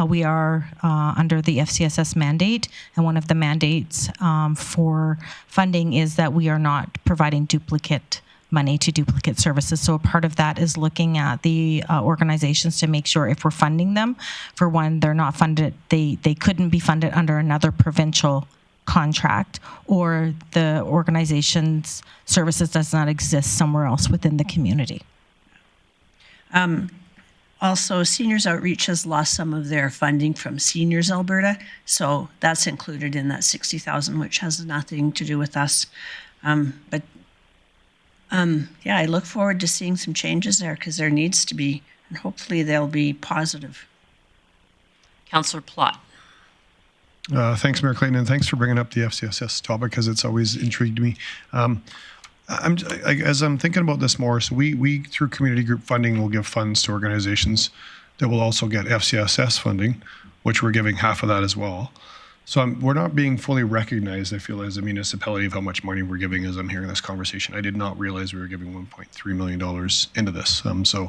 we are under the FCSS mandate, and one of the mandates for funding is that we are not providing duplicate money to duplicate services. So part of that is looking at the organizations to make sure if we're funding them, for one, they're not funded, they couldn't be funded under another provincial contract, or the organization's services does not exist somewhere else within the community. Also, Seniors Outreach has lost some of their funding from Seniors Alberta, so that's included in that 60,000, which has nothing to do with us. I look forward to seeing some changes there because there needs to be, and hopefully they'll be positive. Councillor Plott. Thanks, Mayor Clayton, and thanks for bringing up the FCSS topic because it's always intrigued me. As I'm thinking about this more, so we through community group funding will give funds to organizations that will also get FCSS funding, which we're giving half of that as well. So we're not being fully recognized, I feel, as a municipality of how much money we're giving as I'm hearing this conversation. I did not realize we were giving $1.3 million into this. So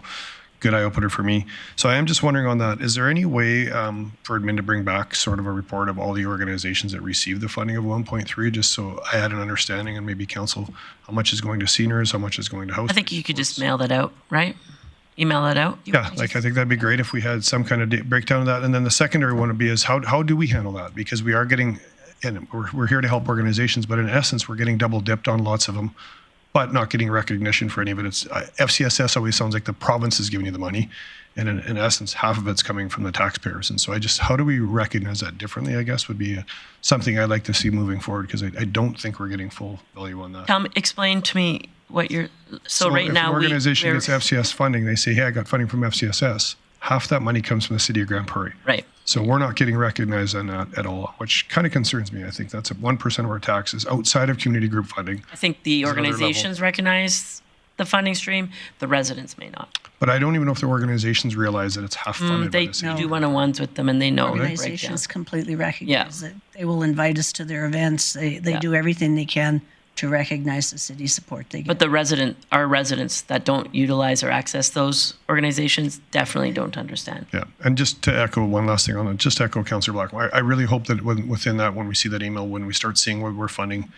good eye-opener for me. So I am just wondering on that, is there any way for admin to bring back sort of a report of all the organizations that received the funding of 1.3, just so I had an understanding, and maybe council, how much is going to seniors, how much is going to house? I think you could just mail that out, right? Email that out? Yeah, I think that'd be great if we had some kind of breakdown of that. And then the secondary one would be is how do we handle that? Because we are getting, and we're here to help organizations, but in essence, we're getting double dipped on lots of them, but not getting recognition for any of it. It's FCSS always sounds like the province is giving you the money, and in essence, half of it's coming from the taxpayers. And so how do we recognize that differently, I guess, would be something I'd like to see moving forward, because I don't think we're getting full value on that. Explain to me what you're, so right if now an organization we're- gets FCS funding, they say, hey, I got funding from FCSS. Half that money comes from the city of Grande Prairie. Right. So we're not getting recognized on that at all, which kind of concerns me. I think that's 1% of our taxes outside of community group funding. I think the There's another organizations recognize the funding stream, the residents may not. But I don't even know if the organizations realize that it's half funded by They the city. do one-on-ones with them and they know. Organizations completely recognize Yeah. it. They will invite us to their events. They Yeah. do everything they can to recognize the city support they get. But our residents that don't utilize or access those organizations definitely don't understand. Yeah, and just to echo one last thing on it, just to echo Councillor Blackmore, I really hope that within that, when we see that email, when we start seeing what we're funding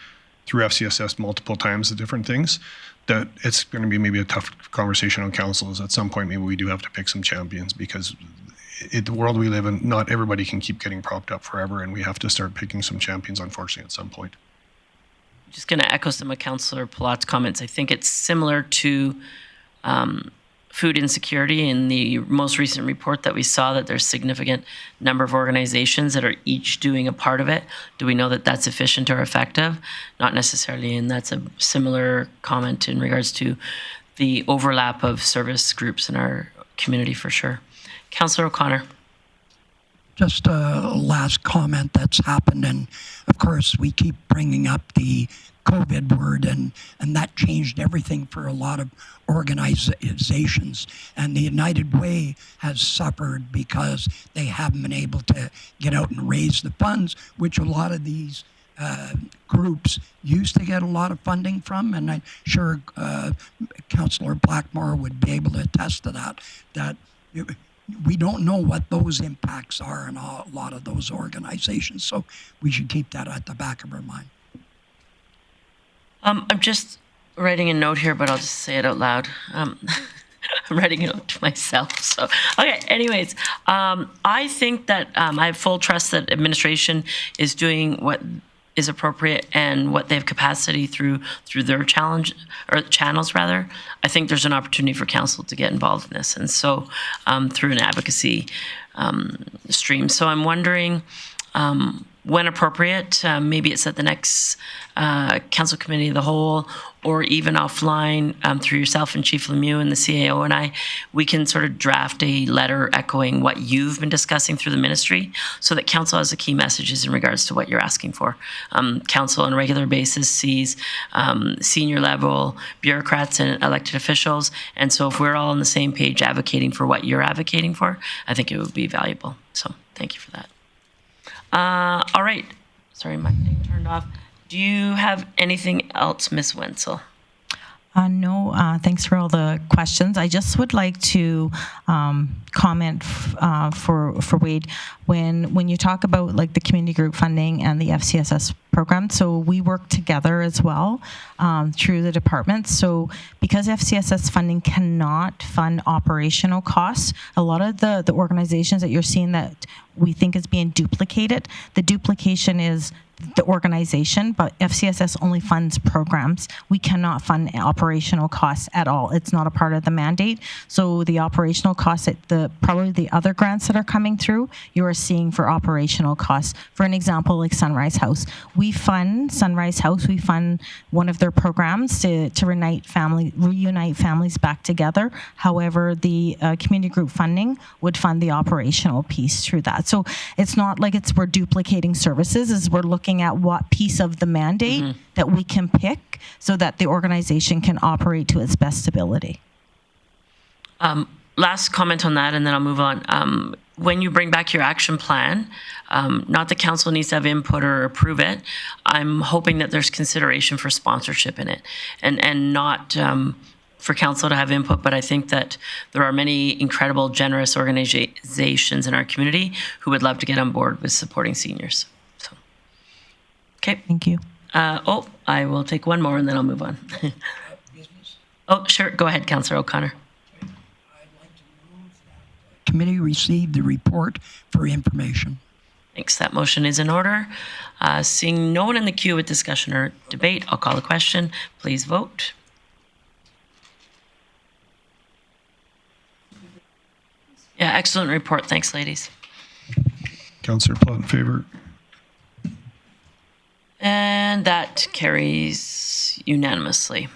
through FCSS multiple times, the different things, that it's going to be maybe a tough conversation on council is at some point maybe we do have to pick some champions because the world we live in, not everybody can keep getting propped up forever, and we have to start picking some champions, unfortunately, at some point. Just going to echo some of Councillor Palat's comments. I think it's similar to food insecurity in the most recent report that we saw that there's significant number of organizations that are each doing a part of it. Do we know that that's efficient or effective? Not necessarily, and that's a similar comment in regards to the overlap of service groups in our community for sure. Councillor O'Connor. Just a last comment that's happened, and of course we keep bringing up the COVID word, and that changed everything for a lot of organizations. And the United Way has suffered because they haven't been able to get out and raise the funds, which a lot of these groups used to get a lot of funding from, and I'm sure Councillor Blackmore would be able to attest to that we don't know what those impacts are in a lot of those organizations, so we should keep that at the back of our mind. I'm just writing a note here, but I'll just say it out loud. I'm writing a note to myself. So, okay, anyways, I think that I have full trust that administration is doing what is appropriate and what they have capacity through their channels rather. I think there's an opportunity for council to get involved in this, and so through an advocacy stream. So I'm wondering, when appropriate, maybe it's at the next council committee of the whole, or even offline through yourself and Chief Lemieux and the CAO and I, we can sort of draft a letter echoing what you've been discussing through the ministry so that council has the key messages in regards to what you're asking for. Council on a regular basis sees senior level bureaucrats and elected officials, and so if we're all on the same page advocating for what you're advocating for, I think it would be valuable. So thank you for that. All right. Sorry, my thing turned off. Do you have anything else, Ms. Wenzel? No, thanks for all the questions. I just would like to comment for Wade when you talk about like the community group funding and the FCSS program. So we work together as well through the department. So because FCSS funding cannot fund operational costs, a lot of the organizations that you're seeing that we think is being duplicated, the duplication is the organization, but FCSS only funds programs. We cannot fund operational costs at all. It's not a part of the mandate. So the operational costs, probably the other grants that are coming through, you are seeing for operational costs. For an example, like Sunrise House. We fund Sunrise House. We fund one of their programs to reunite families back together. However, the community group funding would fund the operational piece through that. So it's not like we're duplicating services, as we're looking at what piece of the mandate that we can pick so that the organization can operate to its best ability. Last comment on that, and then I'll move on. When you bring back your action plan, not the council needs to have input or approve it. I'm hoping that there's consideration for sponsorship in it, and not for council to have input, but I think that there are many incredible, generous organizations in our community who would love to get on board with supporting seniors. So, okay. Thank you. I will take one more and then I'll move on. Oh, sure. Go ahead, Councillor O'Connor. Committee received the report for information. Thanks. That motion is in order. Seeing no one in the queue with discussion or debate, I'll call the question. Please vote. Yeah, excellent report. Thanks, ladies. Councillor Platt in favor. And that carries unanimously.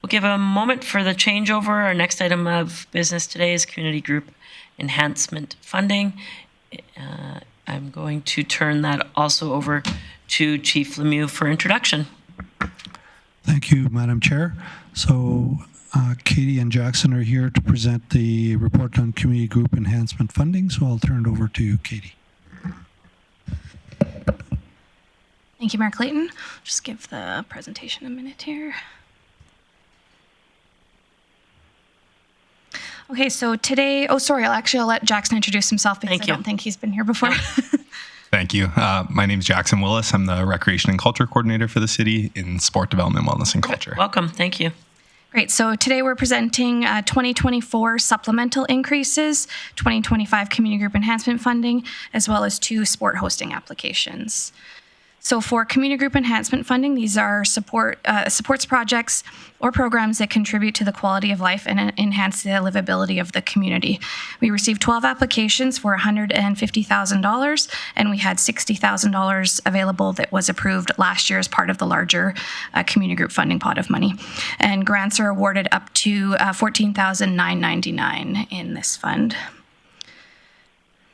We'll give a moment for the changeover. Our next item of business today is community group enhancement funding. I'm going to turn that also over to Chief Lemieux for introduction. Thank you, Madam Chair. So Katie and Jackson are here to present the report on community group enhancement funding. So I'll turn it over to Katie. Thank you, Mayor Clayton. Just give the presentation a minute here. Okay, so today, I'll let Jackson introduce himself because I don't think he's been here before. Thank you. My name is Jackson Willis. I'm the Recreation and Culture Coordinator for the city in Sport Development, Wellness, and Culture. Welcome. Thank you. Great. So today we're presenting 2024 supplemental increases, 2025 community group enhancement funding, as well as 2 sport hosting applications. So for community group enhancement funding, these are supports projects or programs that contribute to the quality of life and enhance the livability of the community. We received 12 applications for $150,000, and we had $60,000 available that was approved last year as part of the larger community group funding pot of money. And grants are awarded up to $14,999 in this fund.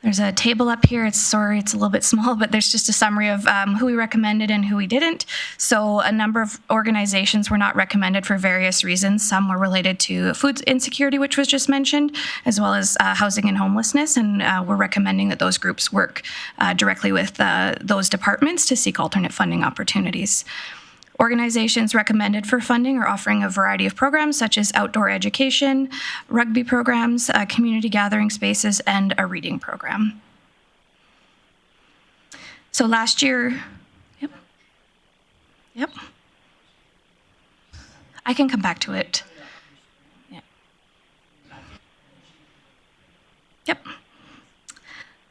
There's a table up here. It's a little bit small, but there's just a summary of who we recommended and who we didn't. So a number of organizations were not recommended for various reasons. Some were related to food insecurity, which was just mentioned, as well as housing and homelessness. And we're recommending that those groups work directly with those departments to seek alternate funding opportunities. Organizations recommended for funding are offering a variety of programs such as outdoor education, rugby programs, community gathering spaces, and a reading program. So last year, yep. I can come back to it. Yep.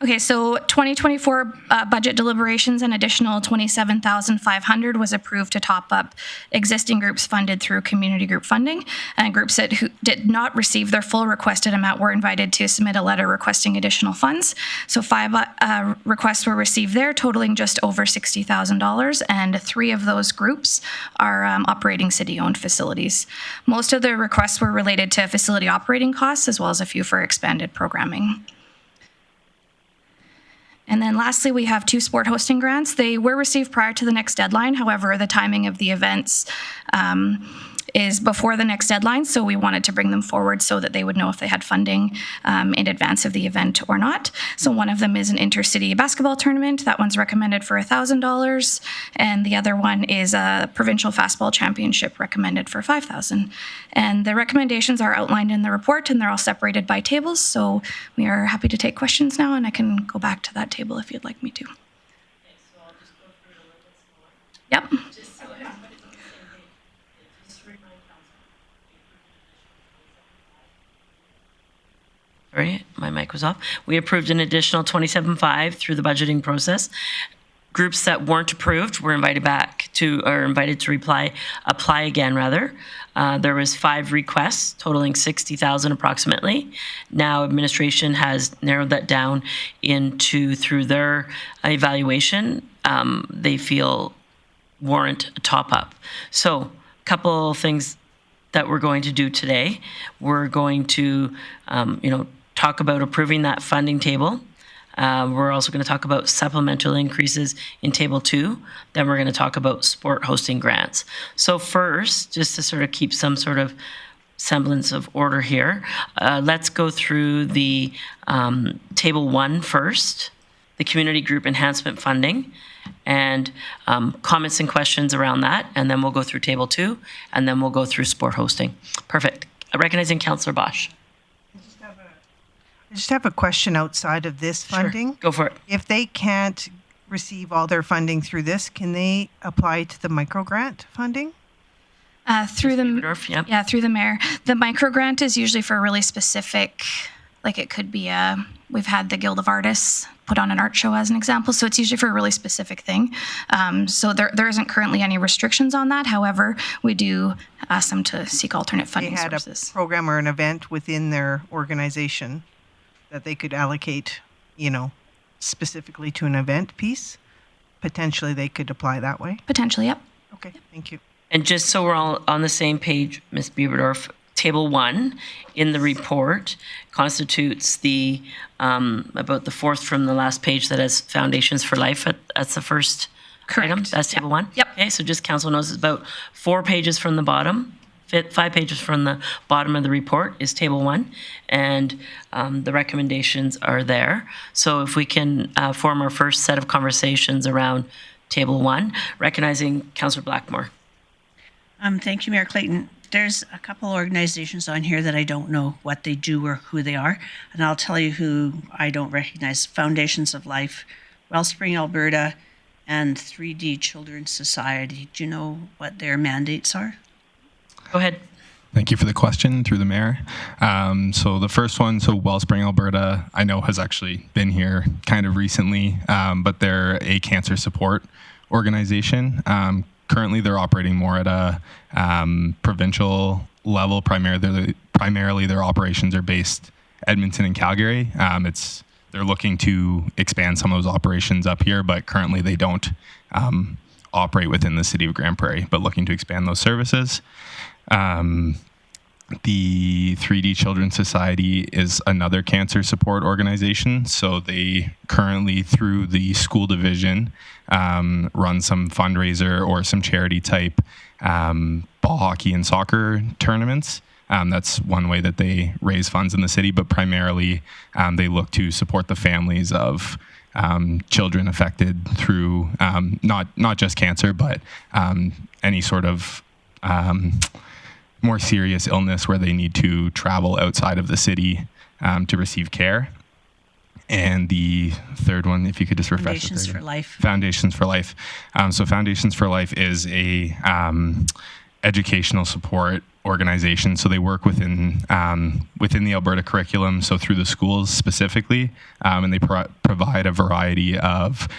Okay, so 2024 budget deliberations, an additional $27,500 was approved to top up existing groups funded through community group funding, and groups that did not receive their full requested amount were invited to submit a letter requesting additional funds. So 5 requests were received there, totaling just over $60,000, and 3 of those groups are operating city-owned facilities. Most of the requests were related to facility operating costs, as well as a few for expanded programming. And then lastly, we have 2 sport hosting grants. They were received prior to the next deadline. However, the timing of the events is before the next deadline, so we wanted to bring them forward so that they would know if they had funding in advance of the event or not. So one of them is an intercity basketball tournament. That one's recommended for $1,000, and the other one is a provincial fastball championship recommended for $5,000. And the recommendations are outlined in the report, and they're all separated by tables, so we are happy to take questions now, and I can go back to that table if you'd like me to. Yep. Sorry, my mic was off. We approved an additional $27,500 through the budgeting process. Groups that weren't approved were invited to apply again rather. There was 5 requests totaling $60,000 approximately. Now administration has narrowed that down into, through their evaluation, they feel warrant a top up. So a couple things that we're going to do today. We're going to, talk about approving that funding table. We're also going to talk about supplemental increases in Table 2. Then we're going to talk about sport hosting grants. So first, just to sort of keep some sort of semblance of order here, let's go through the Table 1 first, the community group enhancement funding, and comments and questions around that. And then we'll go through Table 2, and then we'll go through sport hosting. Perfect. Recognizing Councillor Bosch. I just have a question outside of this funding. Sure. Go for it. If they can't receive all their funding through this, can they apply to the microgrant funding? Through the mayor. The microgrant is usually for a really specific, like it could be we've had the Guild of Artists put on an art show as an example, so it's usually for a really specific thing. So there isn't currently any restrictions on that. However, we do ask them to seek alternate funding sources. They had a program or an event within their organization that they could allocate, specifically to an event piece. Potentially they could apply that way? Potentially, yep. Okay, thank you. And just so we're all on the same page, Ms. Bieberdorf, Table 1 in the report constitutes the, about the fourth from the last page that has Foundations for Life. That's the first item. That's Table 1? Yep. Okay, so just council knows it's about 4 pages from the bottom. 5 pages from the bottom of the report is Table 1, and the recommendations are there. So if we can form our first set of conversations around Table 1, recognizing Councillor Blackmore. Thank you, Mayor Clayton. There's a couple organizations on here that I don't know what they do or who they are, and I'll tell you who I don't recognize. Foundations of Life, Wellspring, Alberta, and 3D Children's Society. Do you know what their mandates are? Go ahead. Thank you for the question through the mayor. So the first one, so Wellspring, Alberta, I know has actually been here kind of recently, but they're a cancer support organization. Currently, they're operating more at a provincial level. Primarily, their operations are based Edmonton and Calgary. They're looking to expand some of those operations up here, but currently they don't operate within the city of Grande Prairie, but looking to expand those services. The 3D Children's Society is another cancer support organization. So they currently, through the school division, run some fundraiser or some charity type ball hockey and soccer tournaments. That's one way that they raise funds in the city, but primarily they look to support the families of children affected through not just cancer, but any sort of more serious illness where they need to travel outside of the city to receive care. And the third one, if you could just refresh. Foundations for Life. Foundations for Life. So Foundations for Life is a educational support organization. So they work within the Alberta curriculum, so through the schools specifically, and they provide a variety of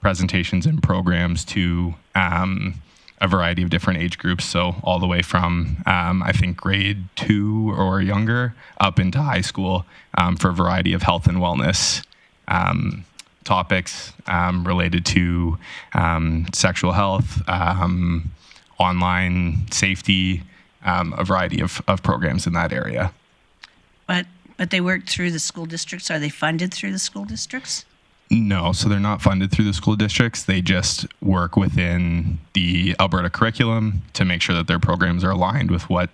presentations and programs to a variety of different age groups, so all the way from I think grade 2 or younger up into high school for a variety of health and wellness topics related to sexual health, online safety, a variety of programs in that area. But they work through the school districts. Are they funded through the school districts? No, so they're not funded through the school districts. They just work within the Alberta curriculum to make sure that their programs are aligned with what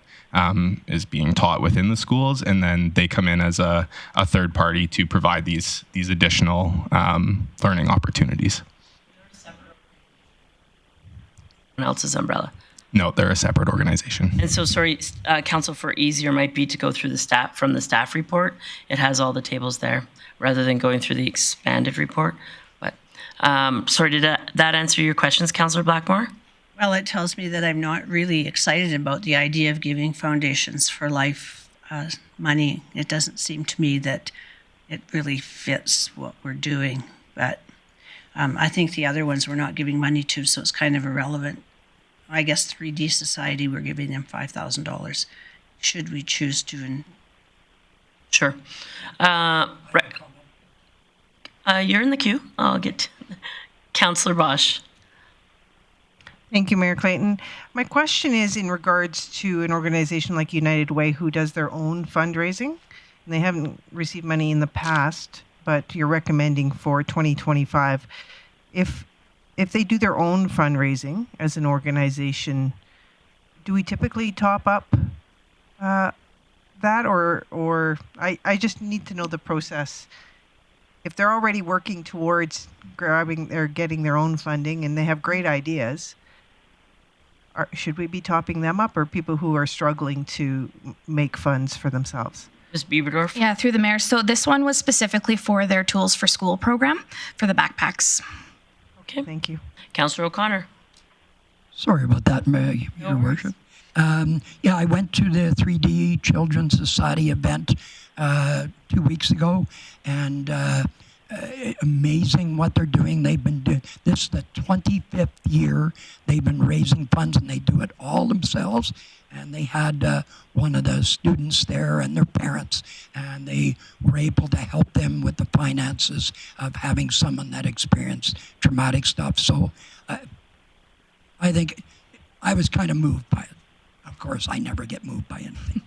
is being taught within the schools, and then they come in as a third party to provide these additional learning opportunities. Someone else's umbrella. No, they're a separate organization. And so, sorry, Council, for easier might be to go through the staff report. It has all the tables there, rather than going through the expanded report. But sorry, did that answer your questions, Councillor Blackmore? Well, it tells me that I'm not really excited about the idea of giving Foundations for Life money. It doesn't seem to me that it really fits what we're doing. But I think the other ones we're not giving money to, so it's kind of irrelevant. I guess 3D Society, we're giving them $5,000. Should we choose to? Sure. You're in the queue. I'll get Councillor Bosch. Thank you, Mayor Clayton. My question is in regards to an organization like United Way who does their own fundraising. And they haven't received money in the past, but you're recommending for 2025. If they do their own fundraising as an organization, do we typically top up that, or I just need to know the process. If they're already working towards getting their own funding and they have great ideas, should we be topping them up, or people who are struggling to make funds for themselves? Ms. Bieberdorf? Yeah, through the mayor. So this one was specifically for their Tools for School program for the backpacks. Okay. Thank you. Councillor O'Connor. Sorry about that, Your Worship. Yeah, I went to the 3D Children's Society event 2 weeks ago, and amazing what they're doing. They've been doing this is the 25th year they've been raising funds, and they do it all themselves. And they had one of the students there and their parents, and they were able to help them with the finances of having someone that experienced traumatic stuff. So I think I was kind of moved by it. Of course, I never get moved by anything.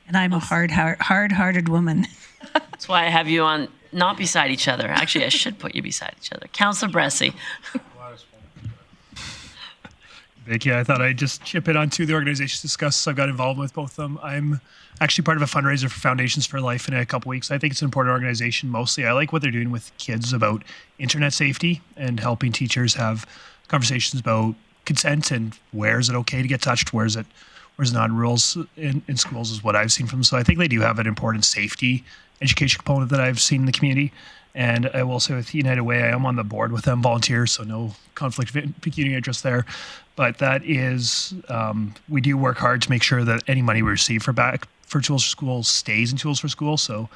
And I'm a hard-hearted woman. That's why I have you on, not beside each other. Actually, I should put you beside each other. Councillor Bressie. Thank you. I thought I'd just chip in on two of the organizations discussed. So I've got involved with both of them. I'm actually part of a fundraiser for Foundations for Life in a couple weeks. I think it's an important organization. Mostly, I like what they're doing with kids about internet safety and helping teachers have conversations about consent and where is it okay to get touched, where's not. Rules in schools is what I've seen from them. So I think they do have an important safety education component that I've seen in the community. And I will say with United Way, I am on the board with them, volunteer, so no conflict of pecuniary interest there. But that is, we do work hard to make sure that any money we receive for Tools for Schools stays in Tools for Schools. So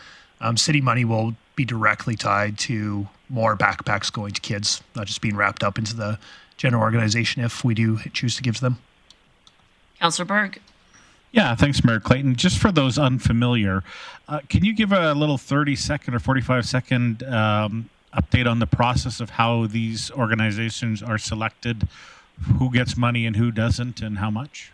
city money will be directly tied to more backpacks going to kids, not just being wrapped up into the general organization if we do choose to give to them. Councillor Berg. Yeah, thanks, Mayor Clayton. Just for those unfamiliar, can you give a little 30-second or 45-second update on the process of how these organizations are selected, who gets money and who doesn't, and how much?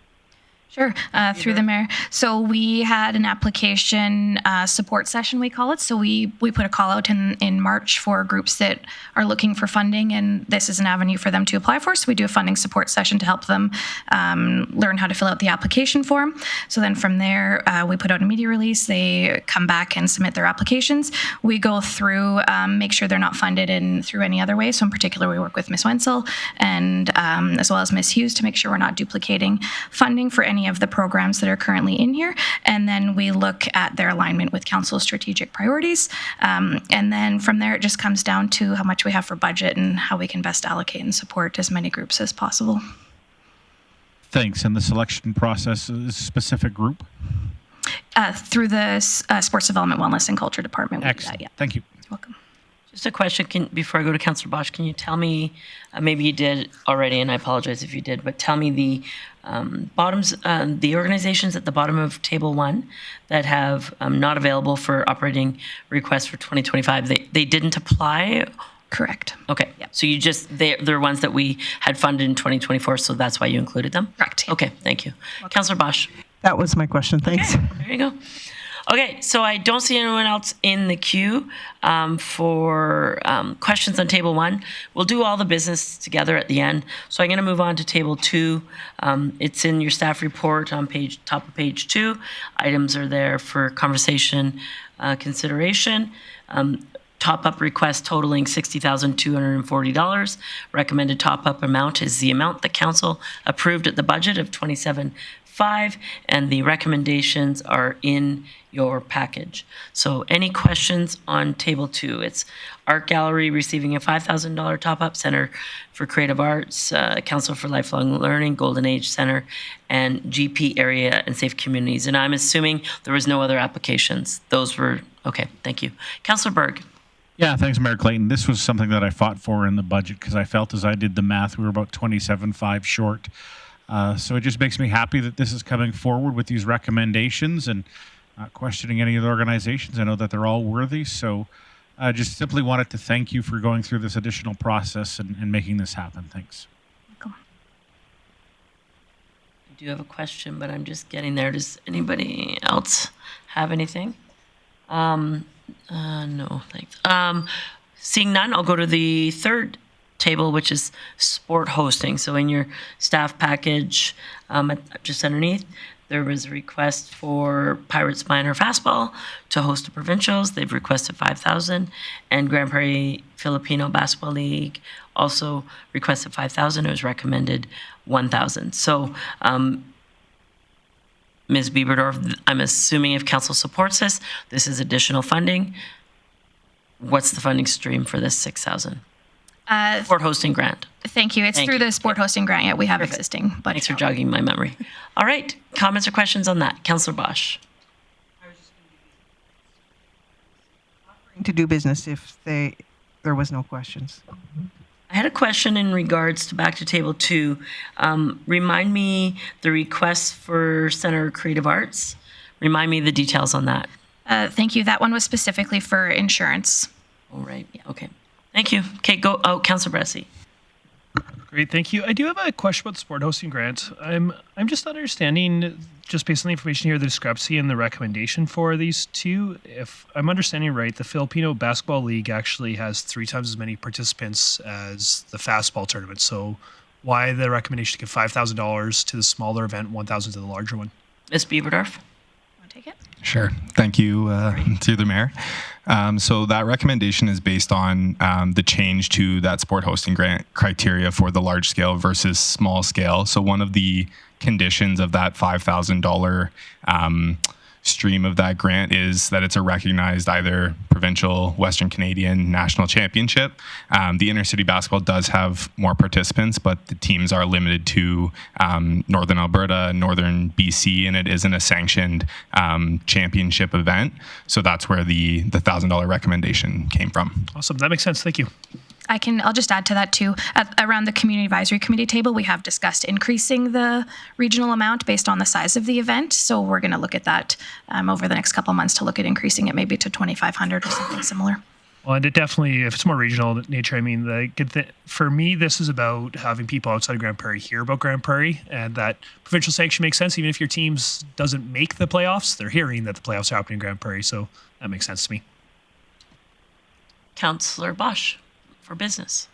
Sure, through the mayor. So we had an application support session, we call it. So we put a call out in March for groups that are looking for funding, and this is an avenue for them to apply for. So we do a funding support session to help them learn how to fill out the application form. So then from there, we put out a media release. They come back and submit their applications. We go through, make sure they're not funded through any other way. So in particular, we work with Ms. Wenzel and as well as Ms. Hughes to make sure we're not duplicating funding for any of the programs that are currently in here. And then we look at their alignment with council's strategic priorities. And then from there, it just comes down to how much we have for budget and how we can best allocate and support as many groups as possible. Thanks. And the selection process is a specific group? Through the Sports Development, Wellness, and Culture Department. Excellent. Yeah. Thank you. You're welcome. Just a question before I go to Councillor Bosch. Can you tell me, maybe you did already, and I apologize if you did, but tell me the the organizations at the bottom of Table 1 that have not available for operating requests for 2025, they didn't apply? Correct. Okay. Yep. So they're ones that we had funded in 2024, so that's why you included them? Correct. Okay, thank you. Councillor Bosch. That was my question. Thanks. Okay, there you go. Okay, so I don't see anyone else in the queue for questions on Table 1. We'll do all the business together at the end. So I'm going to move on to Table 2. It's in your staff report on top of page 2. Items are there for conversation consideration. Top-up request totaling $60,240. Recommended top-up amount is the amount the council approved at the budget of $27,500, and the recommendations are in your package. So any questions on Table 2? It's Art Gallery receiving a $5,000 top-up, Center for Creative Arts, Council for Lifelong Learning, Golden Age Center, and GP Area and Safe Communities. And I'm assuming there was no other applications. Those were, okay, thank you. Councillor Berg. Yeah, thanks, Mayor Clayton. This was something that I fought for in the budget because I felt as I did the math, we were about $27,500 short. So it just makes me happy that this is coming forward with these recommendations and not questioning any of the organizations. I know that they're all worthy. So I just simply wanted to thank you for going through this additional process and making this happen. Thanks. Welcome. I do have a question, but I'm just getting there. Does anybody else have anything? No, thanks. Seeing none, I'll go to the third table, which is sport hosting. So in your staff package, just underneath, there was a request for Pirates Minor Fastball to host the provincials. They've requested $5,000, and Grande Prairie Filipino Basketball League also requested $5,000. It was recommended $1,000. So, Ms. Bieberdorf, I'm assuming if council supports this is additional funding. What's the funding stream for this $6,000? Sport hosting grant. Thank you. It's through the sport hosting grant. Yeah, we have existing budget. Thanks for jogging my memory. All right. Comments or questions on that? Councillor Bosch. To do business if there was no questions. I had a question in regards to back to Table 2. Remind me the request for Center of Creative Arts. Remind me the details on that. Thank you. That one was specifically for insurance. All right. Yeah. Okay. Thank you. Okay, go. Oh, Councillor Bressie. Great, thank you. I do have a question about the sport hosting grant. I'm just not understanding, just based on the information here, the discrepancy in the recommendation for these two. If I'm understanding right, the Filipino Basketball League actually has 3 times as many participants as the fastball tournament. So why the recommendation to give $5,000 to the smaller event, $1,000 to the larger one? Ms. Bieberdorf? Want to take it? Sure. Thank you, through the mayor. So that recommendation is based on the change to that sport hosting grant criteria for the large scale versus small scale. So one of the conditions of that $5,000 stream of that grant is that it's a recognized either provincial, Western Canadian, national championship. The intercity basketball does have more participants, but the teams are limited to Northern Alberta, Northern BC, and it isn't a sanctioned championship event. So that's where the $1,000 recommendation came from. Awesome, that makes sense. Thank you. I'll just add to that too. Around the Community Advisory Committee table, we have discussed increasing the regional amount based on the size of the event. So we're going to look at that over the next couple of months to look at increasing it maybe to 2,500 or something similar. Well, and it definitely, if it's more regional in nature, I mean, the good thing for me, this is about having people outside of Grande Prairie hear about Grande Prairie, and that provincial sanction makes sense. Even if your teams doesn't make the playoffs, they're hearing that the playoffs are happening in Grande Prairie, so that makes sense to me. Councillor Bosch for business.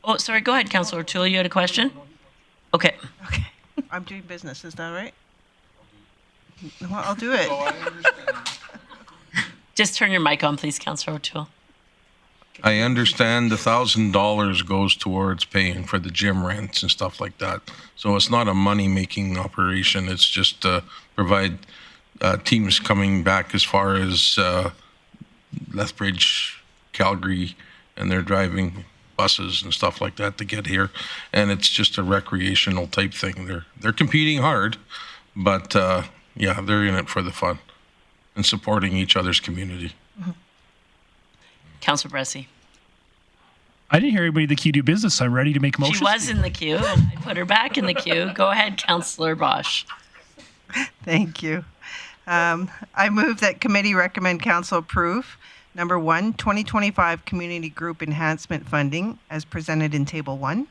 Oh, sorry. Go ahead, Councillor O'Toole. You had a question? Okay. Okay. I'm doing business. Is that right? Well, I'll do it. Just turn your mic on, please, Councillor O'Toole. I understand the $1,000 goes towards paying for the gym rents and stuff like that. So it's not a money-making operation. It's just provide teams coming back as far as Lethbridge, Calgary, and they're driving buses and stuff like that to get here. And it's just a recreational type thing. They're competing hard, but yeah, they're in it for the fun and supporting each other's community. Mm-hmm. Councillor Bressie. I didn't hear anybody in the queue do business, so I'm ready to make motions. She was in the queue, and I put her back in the queue. Go ahead, Councillor Bosch. Thank you. I move that committee recommend council approve number 1, 2025 community group enhancement funding as presented in table 1.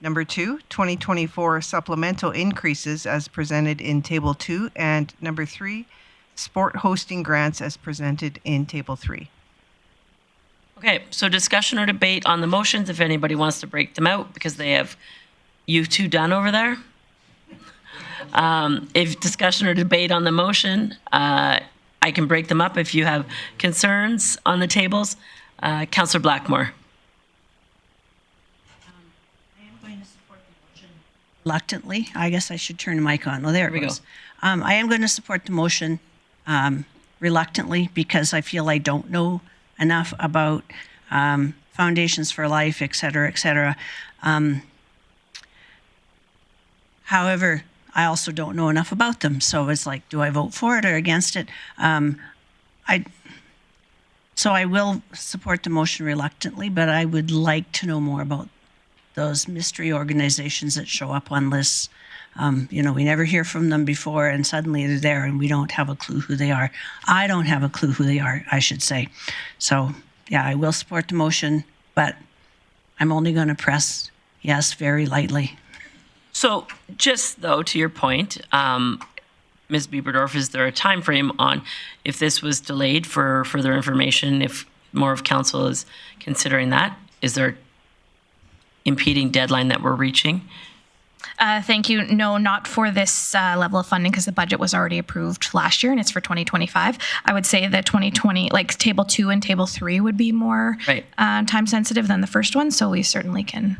Number 2, 2024 supplemental increases as presented in table 2. And number 3, sport hosting grants as presented in table 3. Okay, so discussion or debate on the motions, if anybody wants to break them out, because they have you two done over there. If discussion or debate on the motion, I can break them up if you have concerns on the tables. Councillor Blackmore. I am going to support the motion reluctantly. I guess I should turn the mic on. Oh, there it goes. I am going to support the motion reluctantly because I feel I don't know enough about Foundations for Life, et cetera, et cetera. However, I also don't know enough about them. So it's like, do I vote for it or against it? So I will support the motion reluctantly, but I would like to know more about those mystery organizations that show up on lists. We never hear from them before, and suddenly they're there, and we don't have a clue who they are. I don't have a clue who they are, I should say. So, yeah, I will support the motion, but I'm only going to press yes very lightly. So just though, to your point, Ms. Bieberdorf, is there a time frame on if this was delayed for further information, if more of council is considering that? Is there impeding deadline that we're reaching? Thank you. No, not for this level of funding because the budget was already approved last year and it's for 2025. I would say that 2020, like table 2 and table 3 would be more time sensitive than the first one. So we certainly can.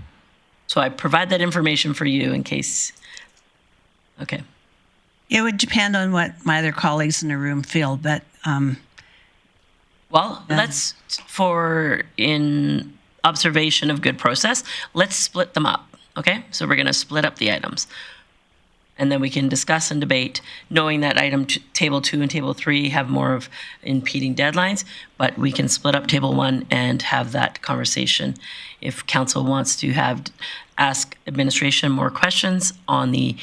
So I provide that information for you in case. Okay. It would depend on what my other colleagues in the room feel, but. Let's, in observation of good process, let's split them up. Okay, so we're going to split up the items. And then we can discuss and debate, knowing that table 2 and table 3 have more of impeding deadlines, but we can split up table 1 and have that conversation. If council wants to ask administration more questions on the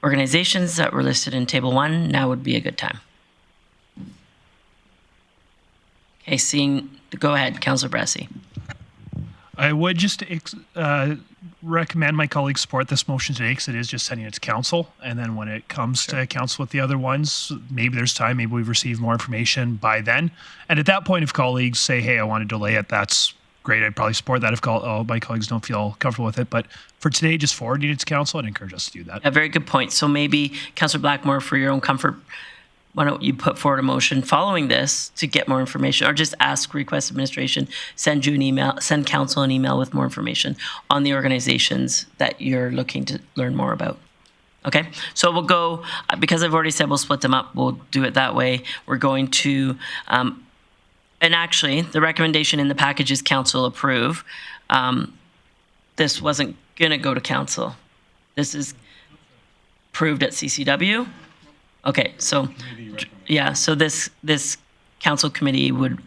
organizations that were listed in table 1, now would be a good time. Okay, go ahead, Councillor Bressy. I would just recommend my colleagues support this motion today because it is just sending it to council. And then when it comes to council with the other ones, maybe there's time, maybe we've received more information by then. And at that point, if colleagues say, hey, I want to delay it, that's great. I'd probably support that if my colleagues don't feel comfortable with it. But for today, just forwarding it to council, I'd encourage us to do that. A very good point. So maybe, Councillor Blackmore, for your own comfort, why don't you put forward a motion following this to get more information, or just request administration, send council an email with more information on the organizations that you're looking to learn more about. Okay, so we'll go, because I've already said we'll split them up, we'll do it that way. We're going to, and actually the recommendation in the package is council approve. This wasn't gonna go to council. This is approved at CCW. Okay, so yeah, so this council committee would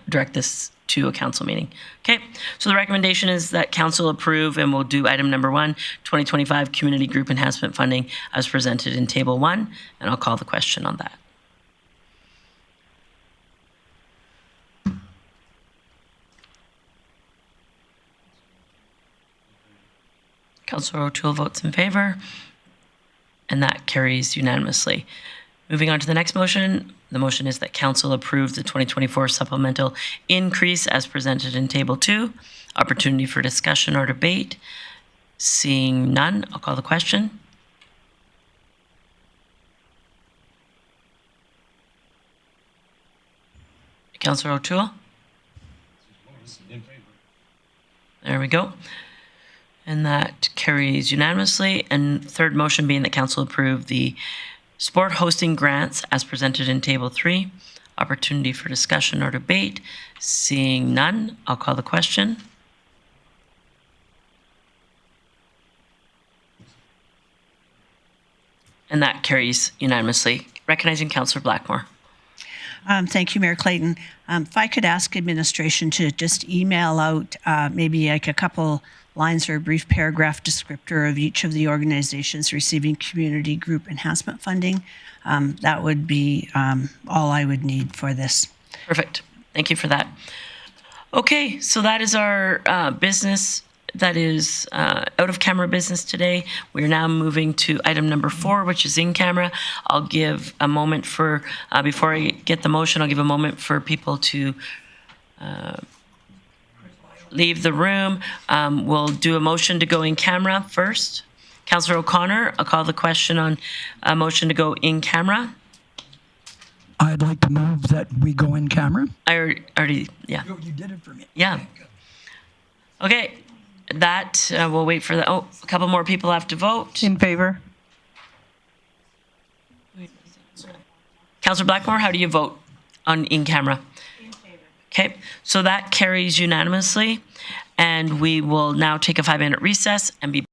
direct this to a council meeting. Okay, so the recommendation is that council approve, and we'll do item number 1, 2025 community group enhancement funding as presented in table 1, and I'll call the question on that. Councillor O'Toole votes in favor, and that carries unanimously. Moving on to the next motion. The motion is that council approve the 2024 supplemental increase as presented in table 2. Opportunity for discussion or debate. Seeing none, I'll call the question. Councillor O'Toole? There we go. And that carries unanimously. And third motion being that council approve the sport hosting grants as presented in table 3. Opportunity for discussion or debate. Seeing none, I'll call the question. And that carries unanimously. Recognizing Councillor Blackmore. Thank you, Mayor Clayton. If I could ask administration to just email out maybe like a couple lines or a brief paragraph descriptor of each of the organizations receiving community group enhancement funding, that would be all I would need for this. Perfect. Thank you for that. Okay, so that is our business that is out of camera business today. We're now moving to item number 4, which is in camera. I'll give a moment for, before I get the motion, I'll give a moment for people to leave the room. We'll do a motion to go in camera first. Councillor O'Connor, I'll call the question on a motion to go in camera. I'd like to move that we go in camera. I already, yeah. You did it for me. Yeah. Okay, that, we'll wait for the, a couple more people have to vote. In favor. Councillor Blackmore, how do you vote on in camera? In favor. Okay, so that carries unanimously, and we will now take a 5-minute recess and be